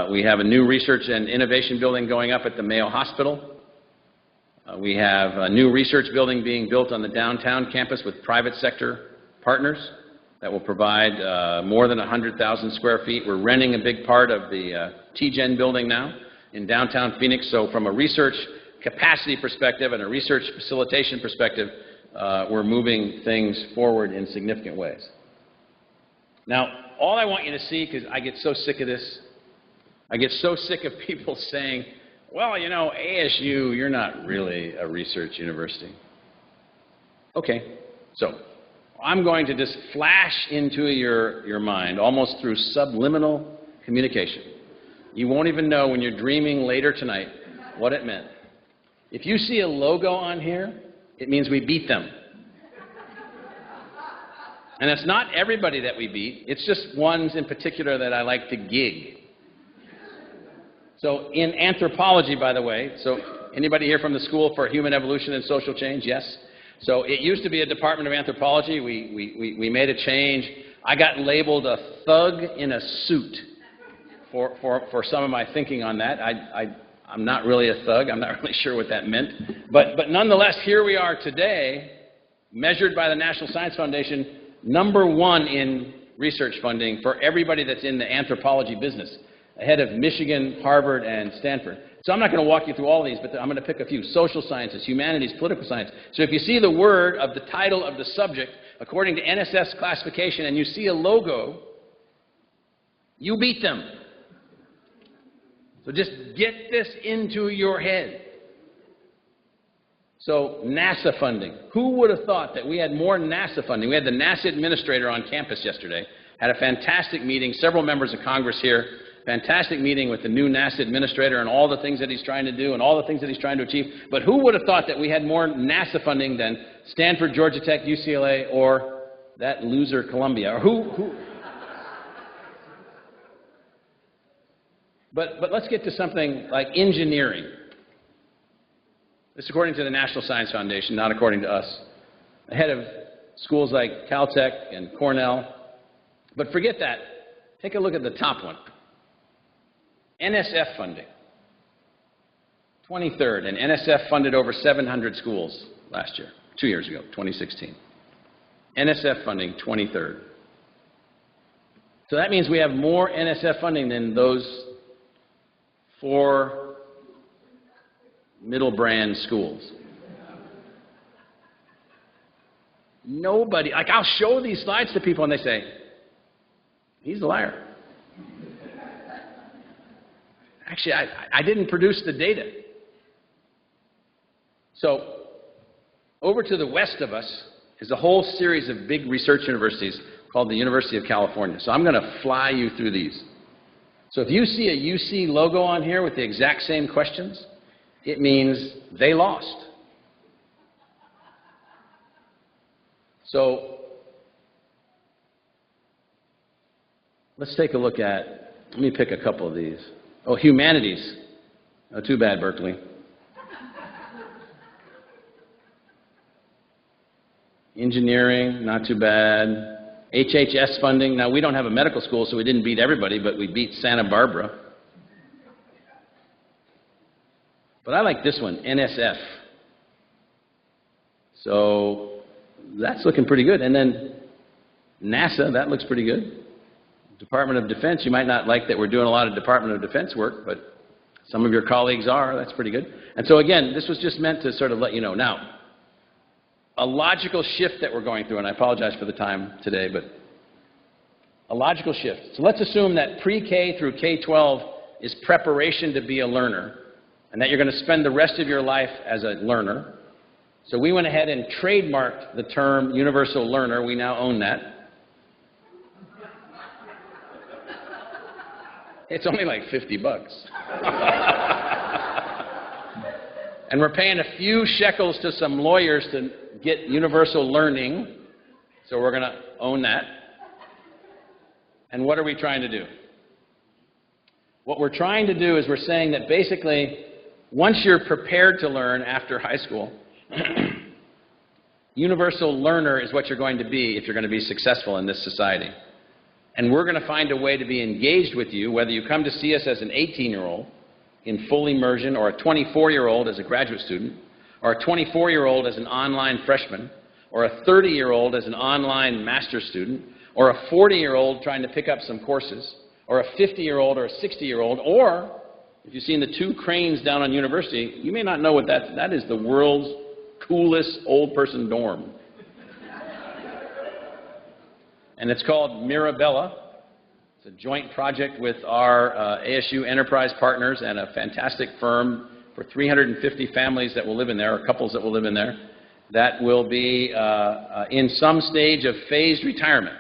We have a new research and innovation building going up at the Mayo Hospital. We have a new research building being built on the downtown campus with private sector partners that will provide more than 100,000 square feet. We're renting a big part of the TGen building now in downtown Phoenix. So from a research capacity perspective and a research facilitation perspective, we're moving things forward in significant ways. Now, all I want you to see, because I get so sick of this, I get so sick of people saying, well, you know, ASU, you're not really a research university. Okay, so I'm going to just flash into your mind, almost through subliminal communication. You won't even know when you're dreaming later tonight what it meant. If you see a logo on here, it means we beat them. And it's not everybody that we beat, it's just ones in particular that I like to gig. So in anthropology, by the way, so anybody here from the School for Human Evolution and Social Change? Yes? So it used to be a department of anthropology. We made a change. I got labeled a thug in a suit for some of my thinking on that. I'm not really a thug. I'm not really sure what that meant. But nonetheless, here we are today, measured by the National Science Foundation, #1 in research funding for everybody that's in the anthropology business, ahead of Michigan, Harvard, and Stanford. So I'm not going to walk you through all of these, but I'm going to pick a few. Social sciences, humanities, political science. So if you see the word of the title of the subject, according to NSF's classification, and you see a logo, you beat them. So just get this into your head. So NASA funding. Who would have thought that we had more NASA funding? We had the NASA administrator on campus yesterday, had a fantastic meeting, several members of Congress here, fantastic meeting with the new NASA administrator and all the things that he's trying to do and all the things that he's trying to achieve. But who would have thought that we had more NASA funding than Stanford, Georgia Tech, UCLA, or that loser Columbia? Or who? But let's get to something like engineering. This is according to the National Science Foundation, not according to us. Ahead of schools like Caltech and Cornell. But forget that. Take a look at the top one. NSF funding. 23rd, and NSF funded over 700 schools last year, 2 years ago, 2016. NSF funding, 23rd. So that means we have more NSF funding than those 4 middle brand schools. Nobody, like I'll show these slides to people and they say, he's a liar. Actually, I didn't produce the data. So over to the west of us is a whole series of big research universities called the University of California. So I'm going to fly you through these. So if you see a UC logo on here with the exact same questions, it means they lost. So let's take a look at, let me pick a couple of these. Oh, humanities. Not too bad, Berkeley. Engineering, not too bad. HHS funding. Now, we don't have a medical school, so we didn't beat everybody, but we beat Santa Barbara. But I like this one, NSF. So that's looking pretty good. And then NASA, that looks pretty good. Department of Defense, you might not like that we're doing a lot of Department of Defense work, but some of your colleagues are. That's pretty good. And so again, this was just meant to sort of let you know. Now, a logical shift that we're going through, and I apologize for the time today, but a logical shift. So let's assume that pre-K through K-12 is preparation to be a learner, and that you're going to spend the rest of your life as a learner. So we went ahead and trademarked the term universal learner. We now own that. It's only like $50. And we're paying a few shekels to some lawyers to get universal learning. So we're going to own that. And what are we trying to do? What we're trying to do is we're saying that basically, once you're prepared to learn after high school, universal learner is what you're going to be if you're going to be successful in this society. And we're going to find a way to be engaged with you, whether you come to see us as an 18-year-old in full immersion, or a 24-year-old as a graduate student, or a 24-year-old as an online freshman, or a 30-year-old as an online master's student, or a 40-year-old trying to pick up some courses, or a 50-year-old or a 60-year-old, or if you've seen the 2 cranes down on University, you may not know what that is the world's coolest old person dorm. And it's called Mirabella. It's a joint project with our ASU Enterprise partners and a fantastic firm for 350 families that will live in there, or couples that will live in there, that will be in some stage of phased retirement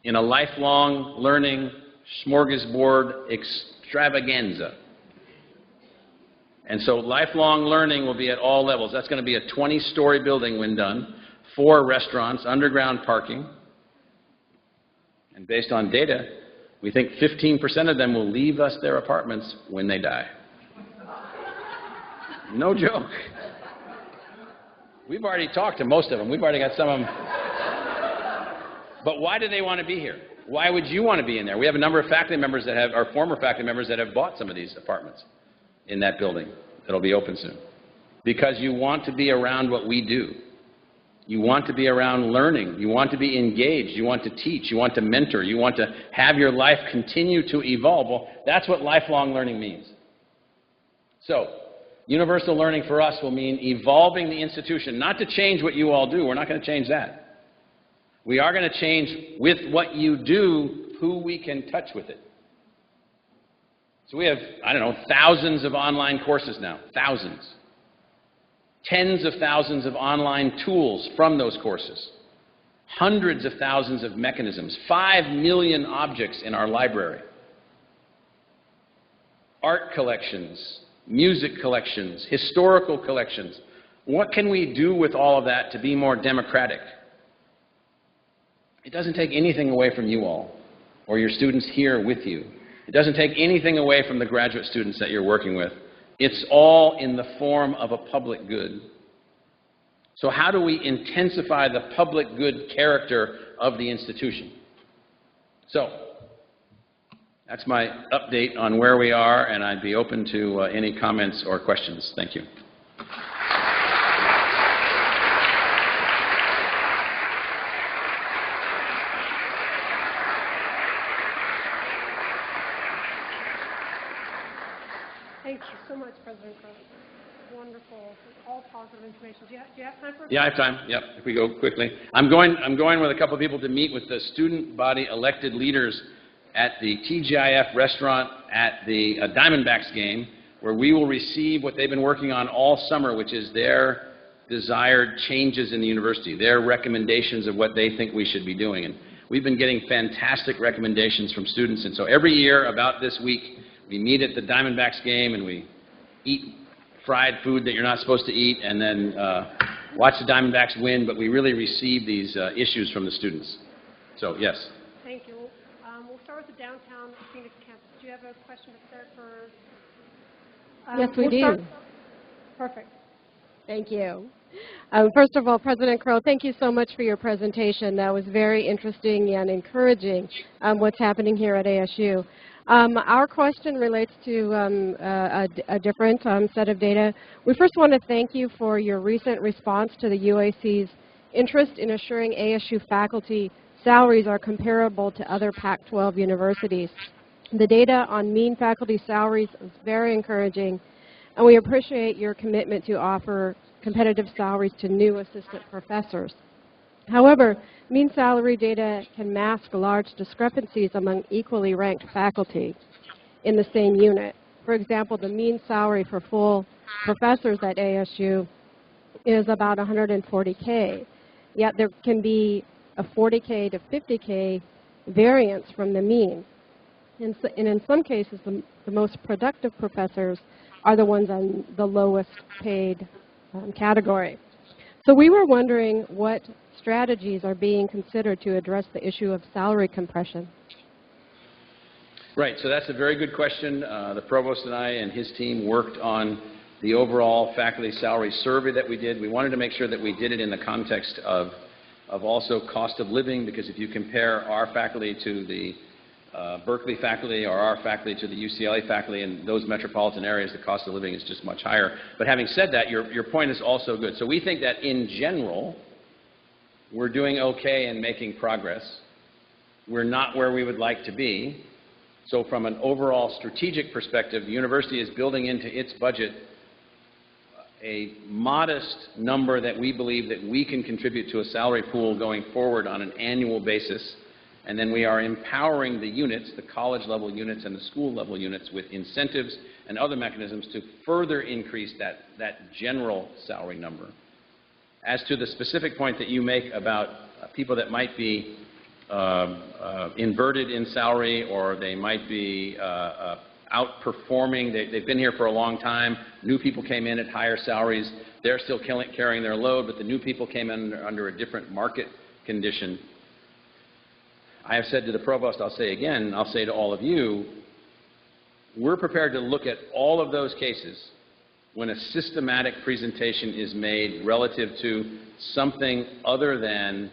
in a lifelong learning smorgasbord extravaganza. And so lifelong learning will be at all levels. That's going to be a 20-story building when done, 4 restaurants, underground parking. And based on data, we think 15% of them will leave us their apartments when they die. No joke. We've already talked to most of them. We've already got some of them. But why do they want to be here? Why would you want to be in there? We have a number of faculty members that have, or former faculty members that have bought some of these apartments in that building that'll be open soon. Because you want to be around what we do. You want to be around learning. You want to be engaged. You want to teach. You want to mentor. You want to have your life continue to evolve. Well, that's what lifelong learning means. So, universal learning for us will mean evolving the institution, not to change what you all do. We're not going to change that. We are going to change with what you do, who we can touch with it. So we have, I don't know, thousands of online courses now, thousands. Tens of thousands of online tools from those courses. Hundreds of thousands of mechanisms. 5 million objects in our library. Art collections, music collections, historical collections. What can we do with all of that to be more democratic? It doesn't take anything away from you all, or your students here with you. It doesn't take anything away from the graduate students that you're working with. It's all in the form of a public good. So how do we intensify the public good character of the institution? So, that's my update on where we are, and I'd be open to any comments or questions. Thank you. Thank you so much, President Crowe. Wonderful. All positive information. Do you have time for a Yeah, I have time. Yep, if we go quickly. I'm going with a couple of people to meet with the student body elected leaders at the TGIF restaurant at the Diamondbacks game, where we will receive what they've been working on all summer, which is their desired changes in the university, their recommendations of what they think we should be doing. And we've been getting fantastic recommendations from students. And so every year about this week, we meet at the Diamondbacks game and we eat fried food that you're not supposed to eat, and then watch the Diamondbacks win, but we really receive these issues from the students. So, yes. Thank you. We'll start with the downtown Phoenix campus. Do you have a question to start for? Yes, we do. Perfect. Thank you. First of all, President Crowe, thank you so much for your presentation. That was very interesting and encouraging, what's happening here at ASU. Our question relates to a different set of data. We first want to thank you for your recent response to the UAC's interest in assuring ASU faculty salaries are comparable to other Pac-12 universities. The data on mean faculty salaries is very encouraging, and we appreciate your commitment to offer competitive salaries to new assistant professors. However, mean salary data can mask large discrepancies among equally ranked faculty in the same unit. For example, the mean salary for full professors at ASU is about $140K, yet there can be a $40K to $50K variance from the mean. And in some cases, the most productive professors are the ones on the lowest paid category. So we were wondering what strategies are being considered to address the issue of salary compression. Right, so that's a very good question. The provost and I and his team worked on the overall faculty salary survey that we did. We wanted to make sure that we did it in the context of also cost of living, because if you compare our faculty to the Berkeley faculty or our faculty to the UCLA faculty in those metropolitan areas, the cost of living is just much higher. But having said that, your point is also good. So we think that in general, we're doing okay and making progress. We're not where we would like to be. So from an overall strategic perspective, the university is building into its budget a modest number that we believe that we can contribute to a salary pool going forward on an annual basis. And then we are empowering the units, the college-level units and the school-level units, with incentives and other mechanisms to further increase that general salary number. As to the specific point that you make about people that might be inverted in salary, or they might be outperforming, they've been here for a long time, new people came in at higher salaries, they're still carrying their load, but the new people came in under a different market condition. I have said to the provost, I'll say again, I'll say to all of you, we're prepared to look at all of those cases when a systematic presentation is made relative to something other than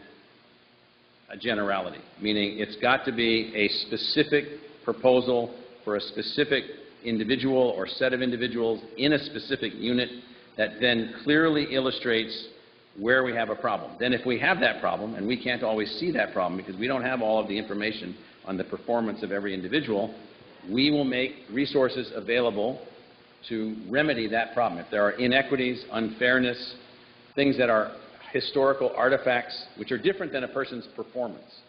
a generality, meaning it's got to be a specific proposal for a specific individual or set of individuals in a specific unit that then clearly illustrates where we have a problem. Then if we have that problem, and we can't always see that problem because we don't have all of the information on the performance of every individual, we will make resources available to remedy that problem. If there are inequities, unfairness, things that are historical artifacts, which are different than a person's performance.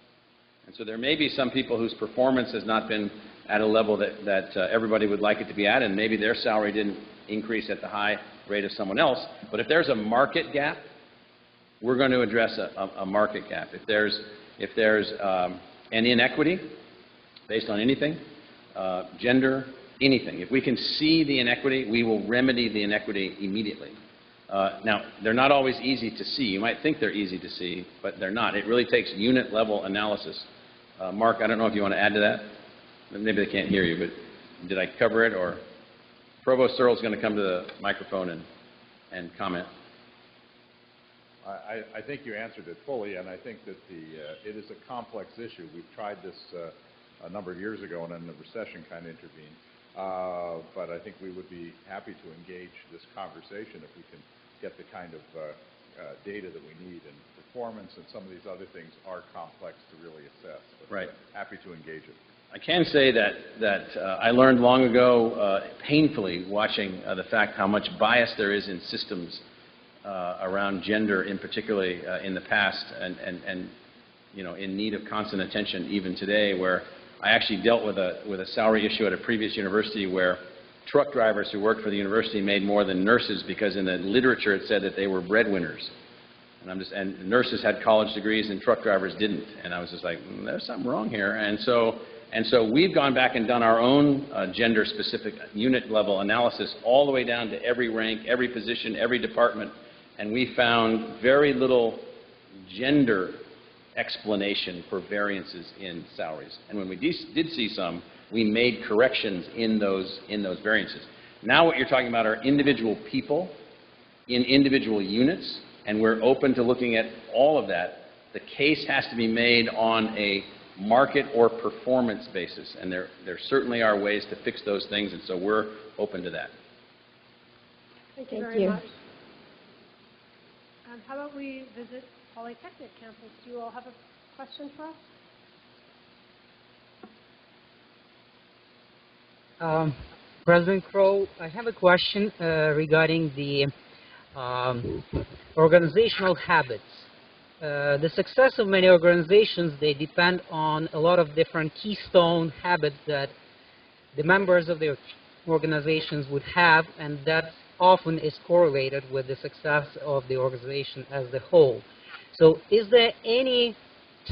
And so there may be some people whose performance has not been at a level that everybody would like it to be at, and maybe their salary didn't increase at the high rate of someone else. But if there's a market gap, we're going to address a market gap. If there's an inequity based on anything, gender, anything, if we can see the inequity, we will remedy the inequity immediately. Now, they're not always easy to see. You might think they're easy to see, but they're not. It really takes unit-level analysis. Mark, I don't know if you want to add to that. Maybe they can't hear you, but did I cover it? Or Provost Searle is going to come to the microphone and comment. I think you answered it fully, and I think that it is a complex issue. We've tried this a number of years ago, and then the recession kind of intervened. But I think we would be happy to engage this conversation if we can get the kind of data that we need. And performance and some of these other things are complex to really assess. But right. Happy to engage it. I can say that I learned long ago, painfully, watching the fact how much bias there is in systems around gender, in particularly in the past, and you know, in need of constant attention even today, where I actually dealt with a salary issue at a previous university where truck drivers who worked for the university made more than nurses because in the literature it said that they were breadwinners. And nurses had college degrees and truck drivers didn't. And I was just like, there's something wrong here. And so we've gone back and done our own gender-specific unit-level analysis all the way down to every rank, every position, every department. And we found very little gender explanation for variances in salaries. And when we did see some, we made corrections in those variances. Now what you're talking about are individual people in individual units, and we're open to looking at all of that. The case has to be made on a market or performance basis, and there certainly are ways to fix those things, and so we're open to that. Thank you very much. How about we visit Polytechnic campus? Do you all have a question for us? President Crow, I have a question regarding the organizational habits. The success of many organizations, they depend on a lot of different keystone habits that the members of the organizations would have, and that often is correlated with the success of the organization as a whole. So is there any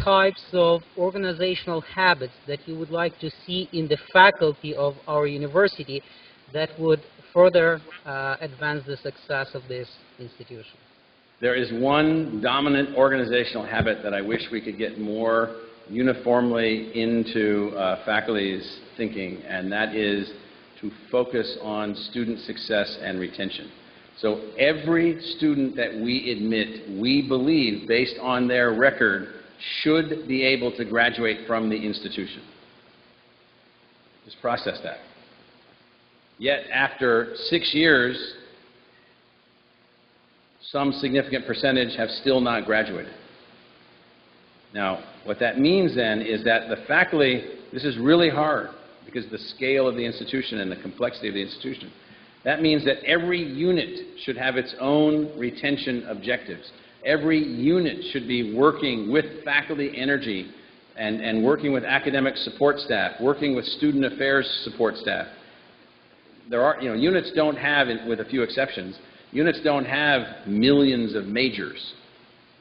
types of organizational habits that you would like to see in the faculty of our university that would further advance the success of this institution? There is one dominant organizational habit that I wish we could get more uniformly into faculty's thinking, and that is to focus on student success and retention. So every student that we admit, we believe, based on their record, should be able to graduate from the institution. Just process that. Yet after 6 years, some significant percentage have still not graduated. Now, what that means then is that the faculty, this is really hard because of the scale of the institution and the complexity of the institution. That means that every unit should have its own retention objectives. Every unit should be working with faculty energy and working with academic support staff, working with student affairs support staff. There are, units don't have, with a few exceptions, units don't have millions of majors.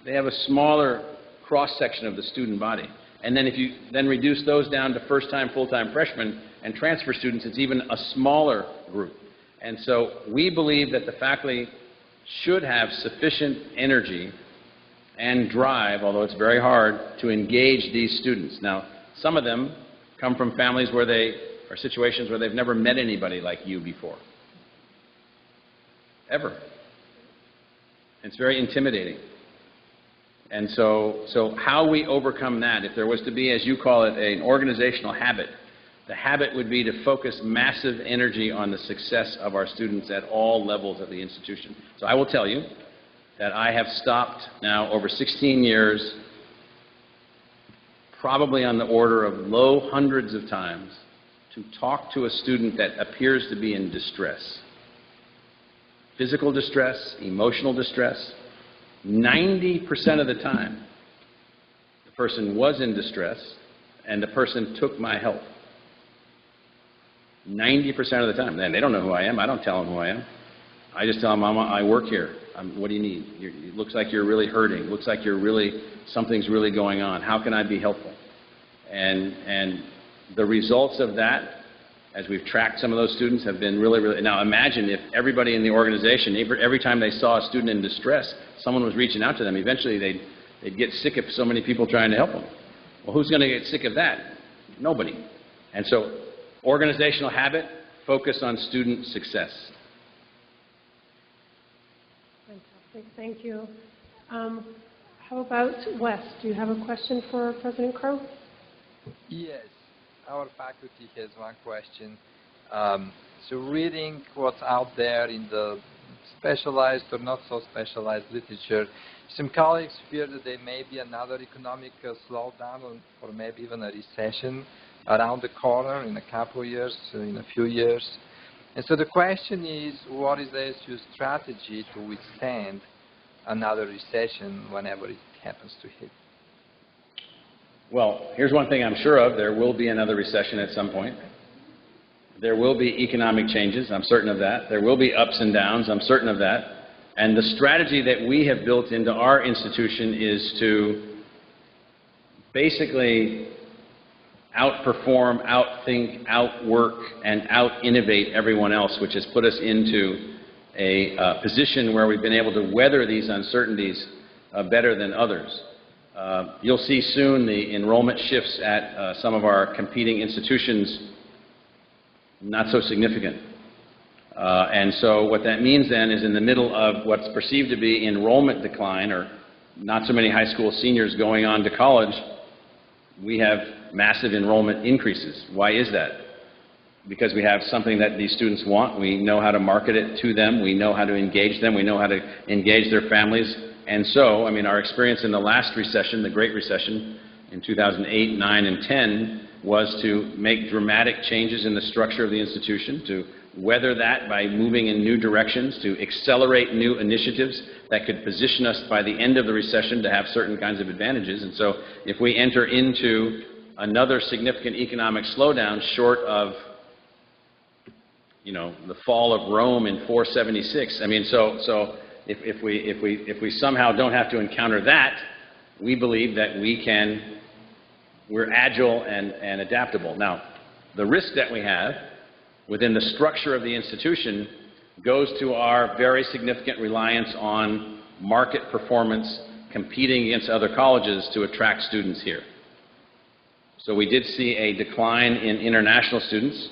They have a smaller cross-section of the student body. And then if you then reduce those down to first-time, full-time freshmen and transfer students, it's even a smaller group. And so we believe that the faculty should have sufficient energy and drive, although it's very hard, to engage these students. Now, some of them come from families where or situations where they've never met anybody like you before. Ever. It's very intimidating. And so how we overcome that, if there was to be, as you call it, an organizational habit, the habit would be to focus massive energy on the success of our students at all levels of the institution. So I will tell you that I have stopped now over 16 years, probably on the order of low hundreds of times, to talk to a student that appears to be in distress. physical distress, emotional distress. 90% of the time, the person was in distress, and the person took my help. 90% of the time. Then they don't know who I am. I don't tell them who I am. I just tell them, I work here. What do you need? It looks like you're really hurting. It looks like something's really going on. How can I be helpful? And the results of that, as we've tracked some of those students, have been really, really... Now imagine if everybody in the organization, every time they saw a student in distress, someone was reaching out to them. Eventually they'd get sick of so many people trying to help them. Well, who's going to get sick of that? Nobody. And so organizational habit, focus on student success. Fantastic. Thank you. How about Wes? Do you have a question for President Crow? Yes. Our faculty has one question. So reading what's out there in the specialized or not so specialized literature, some colleagues fear that there may be another economic slowdown or maybe even a recession around the corner in a couple of years, in a few years. And so the question is, what is ASU's strategy to withstand another recession whenever it happens to hit? Well, here's one thing I'm sure of. There will be another recession at some point. There will be economic changes. I'm certain of that. There will be ups and downs. I'm certain of that. And the strategy that we have built into our institution is to basically outperform, outthink, outwork, and out-innovate everyone else, which has put us into a position where we've been able to weather these uncertainties better than others. You'll see soon the enrollment shifts at some of our competing institutions not so significant. And so what that means then is in the middle of what's perceived to be enrollment decline or not so many high school seniors going on to college, we have massive enrollment increases. Why is that? Because we have something that these students want. We know how to market it to them. We know how to engage them. We know how to engage their families. And so, I mean, our experience in the last recession, the Great Recession in 2008, 9, and 10, was to make dramatic changes in the structure of the institution, to weather that by moving in new directions, to accelerate new initiatives that could position us by the end of the recession to have certain kinds of advantages. And so if we enter into another significant economic slowdown short of, you know, the fall of Rome in 476, I mean, so if we somehow don't have to encounter that, we believe that we're agile and adaptable. Now, the risk that we have within the structure of the institution goes to our very significant reliance on market performance, competing against other colleges to attract students here. So we did see a decline in international students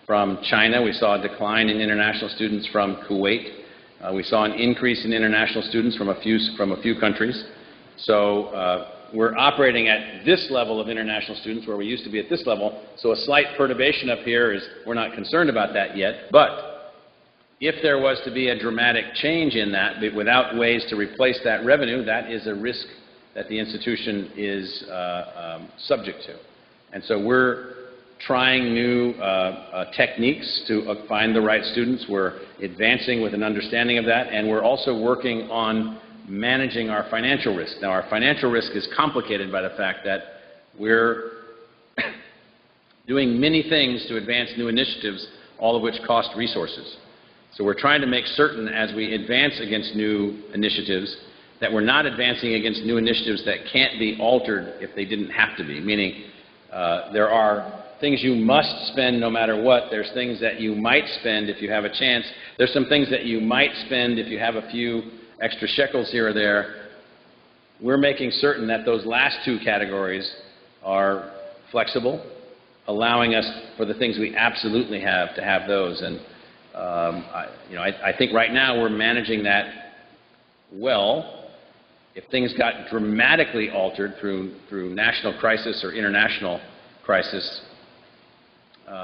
from China. We saw a decline in international students from Kuwait. We saw an increase in international students from a few countries. So we're operating at this level of international students where we used to be at this level. So a slight perturbation up here is we're not concerned about that yet. But if there was to be a dramatic change in that, but without ways to replace that revenue, that is a risk that the institution is subject to. And so we're trying new techniques to find the right students. We're advancing with an understanding of that, and we're also working on managing our financial risk. Now, our financial risk is complicated by the fact that we're doing many things to advance new initiatives, all of which cost resources. So we're trying to make certain as we advance against new initiatives that we're not advancing against new initiatives that can't be altered if they didn't have to be, meaning there are things you must spend no matter what. There's things that you might spend if you have a chance. There's some things that you might spend if you have a few extra shekels here or there. We're making certain that those last two categories are flexible, allowing us for the things we absolutely have to have those. And I think right now we're managing that well. If things got dramatically altered through national crisis or international crisis,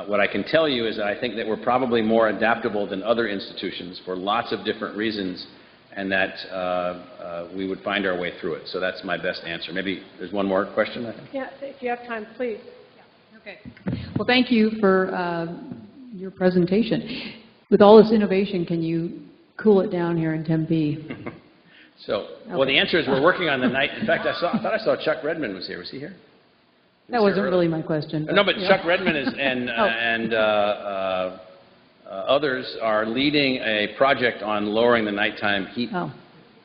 what I can tell you is that I think that we're probably more adaptable than other institutions for lots of different reasons, and that we would find our way through it. So that's my best answer. Maybe there's one more question, I think. Yeah, if you have time, please. Yeah. Okay. Well, thank you for your presentation. With all this innovation, can you cool it down here in Tempe. So, well, the answer is we're working on the night. In fact, I thought I saw Chuck Redmond was here. Was he here? That wasn't really my question. No, but yeah. Chuck Redmond is, and others are leading a project on lowering the nighttime heat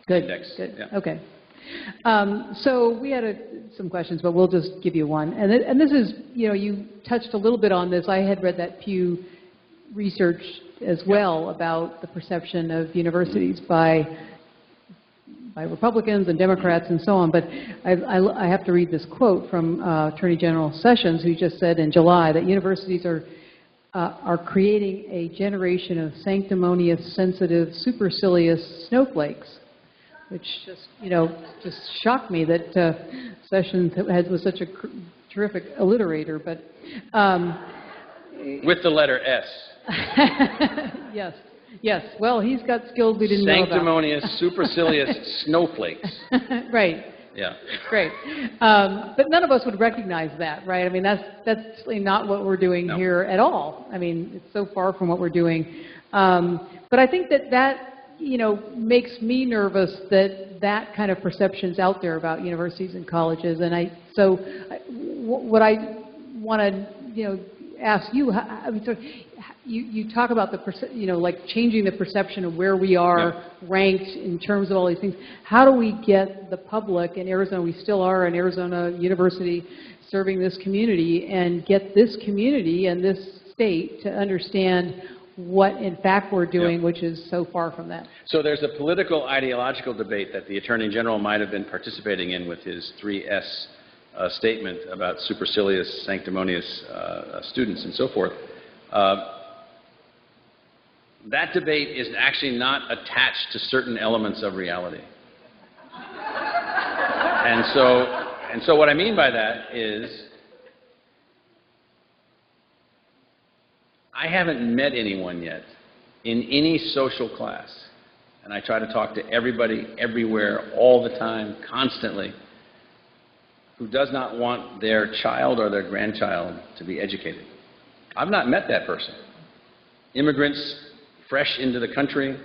Good, index. good, Yeah. okay. So we had some questions, but we'll just give you one. And this is, you touched a little bit on this. I had read that Pew research as well about the perception of universities by Republicans and Democrats and so on. But I have to read this quote from Attorney General Sessions, who just said in July that universities are creating a generation of sanctimonious, sensitive, supercilious snowflakes, which just shocked me that Sessions was such a terrific alliterator. But with the letter S. Yes. Yes, well, he's got skills we didn't know about. Sanctimonious, supercilious snowflakes. Right. Yeah. Great. But none of us would recognize that, right? I mean, that's really not what we're doing here at all. I mean, it's so far from what we're doing. But I think that makes me nervous that kind of perception's out there about universities and colleges. And what I want to, ask you, you talk about like changing the perception of where we are ranked in terms of all these things. How do we get the public in Arizona, we still are an Arizona university serving this community, and get this community and this state to understand what in fact we're doing, which is so far from that? So there's a political ideological debate that the Attorney General might have been participating in with his 3S statement about supercilious, sanctimonious students and so forth. That debate is actually not attached to certain elements of reality. And so what I mean by that is I haven't met anyone yet in any social class, and I try to talk to everybody, everywhere, all the time, constantly, who does not want their child or their grandchild to be educated. I've not met that person. Immigrants fresh into the country,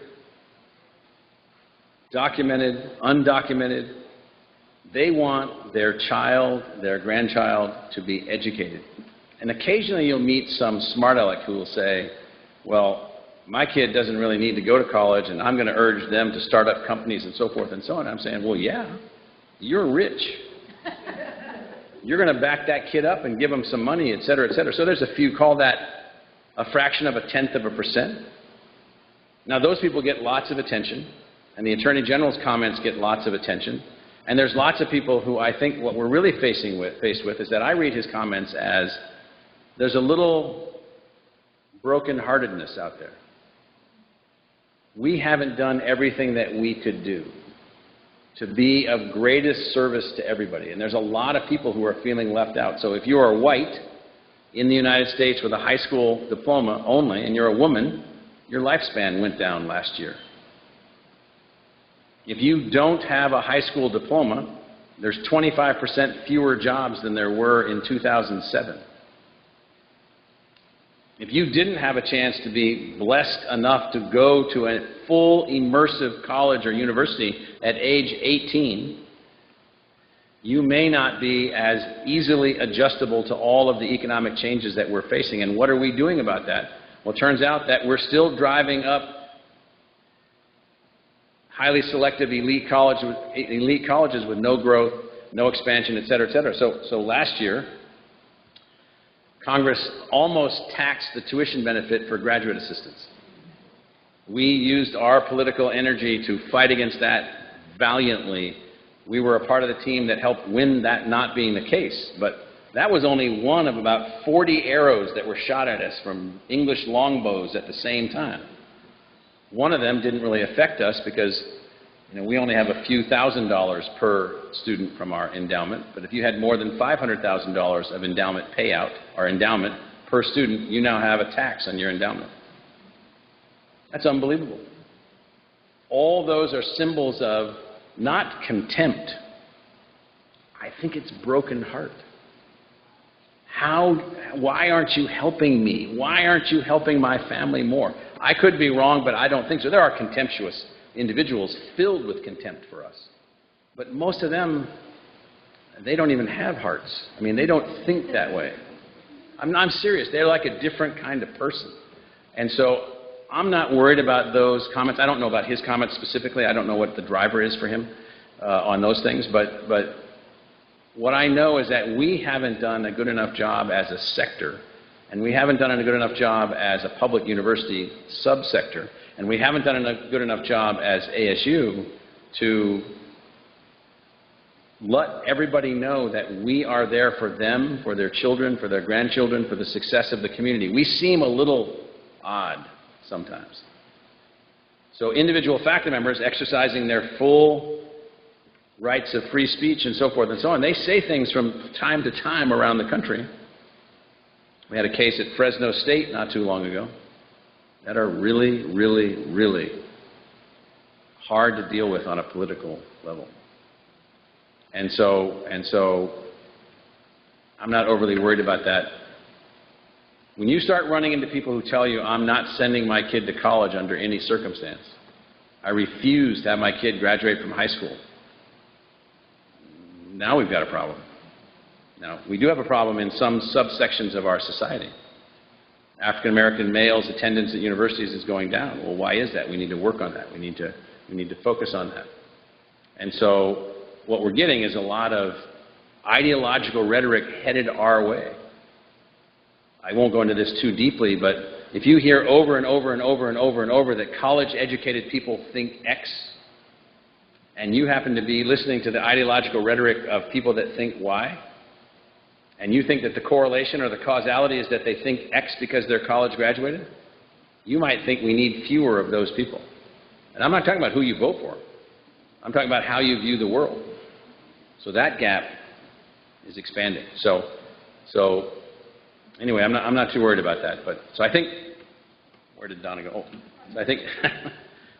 documented, undocumented, they want their child, their grandchild to be educated. And occasionally you'll meet some smart aleck who will say, well, my kid doesn't really need to go to college, and I'm going to urge them to start up companies and so forth and so on. I'm saying, well, yeah, you're rich. You're going to back that kid up and give him some money, et cetera, et cetera. So there's a few, call that a fraction of 1/10%. Now, those people get lots of attention, and the Attorney General's comments get lots of attention. And there's lots of people who I think what we're really faced with is that I read his comments as there's a little brokenheartedness out there. We haven't done everything that we could do to be of greatest service to everybody. And there's a lot of people who are feeling left out. So if you are white in the United States with a high school diploma only, and you're a woman, your lifespan went down last year. If you don't have a high school diploma, there's 25% fewer jobs than there were in 2007. If you didn't have a chance to be blessed enough to go to a full immersive college or university at age 18, you may not be as easily adjustable to all of the economic changes that we're facing. And what are we doing about that? Well, it turns out that we're still driving up highly selective elite colleges with no growth, no expansion, et cetera, et cetera. So last year, Congress almost taxed the tuition benefit for graduate assistants. We used our political energy to fight against that valiantly. We were a part of the team that helped win that not being the case. But that was only one of about 40 arrows that were shot at us from English longbows at the same time. One of them didn't really affect us because we only have a few $1,000s per student from our endowment. But if you had more than $500,000 of endowment payout or endowment per student, you now have a tax on your endowment. That's unbelievable. All those are symbols of not contempt. I think it's broken heart. why aren't you helping me? Why aren't you helping my family more? I could be wrong, but I don't think so. There are contemptuous individuals filled with contempt for us. But most of them, they don't even have hearts. I mean, they don't think that way. I'm serious. They're like a different kind of person. And so I'm not worried about those comments. I don't know about his comments specifically. I don't know what the driver is for him on those things. But what I know is that we haven't done a good enough job as a sector, and we haven't done a good enough job as a public university subsector, and we haven't done a good enough job as ASU to let everybody know that we are there for them, for their children, for their grandchildren, for the success of the community. We seem a little odd sometimes. So individual faculty members exercising their full rights of free speech and so forth and so on, they say things from time to time around the country. We had a case at Fresno State not too long ago that are really, really, really hard to deal with on a political level. And so I'm not overly worried about that. When you start running into people who tell you, I'm not sending my kid to college under any circumstance, I refuse to have my kid graduate from high school, now we've got a problem. Now, we do have a problem in some subsections of our society. African American males' attendance at universities is going down. Well, why is that? We need to work on that. We need to focus on that. And so what we're getting is a lot of ideological rhetoric headed our way. I won't go into this too deeply, but if you hear over and over and over and over and over that college-educated people think X, and you happen to be listening to the ideological rhetoric of people that think Y, and you think that the correlation or the causality is that they think X because they're college graduated, you might think we need fewer of those people. And I'm not talking about who you vote for. I'm talking about how you view the world. So that gap is expanding. So anyway, I'm not too worried about that. But so I think, where did Donna go? Oh, I think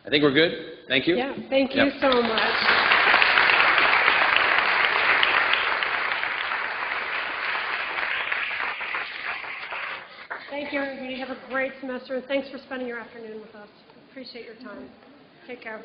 I think we're good. Thank you. Yeah, thank you so much. Thank you, everybody. Have a great semester, and thanks for spending your afternoon with us. Appreciate your time. Take care.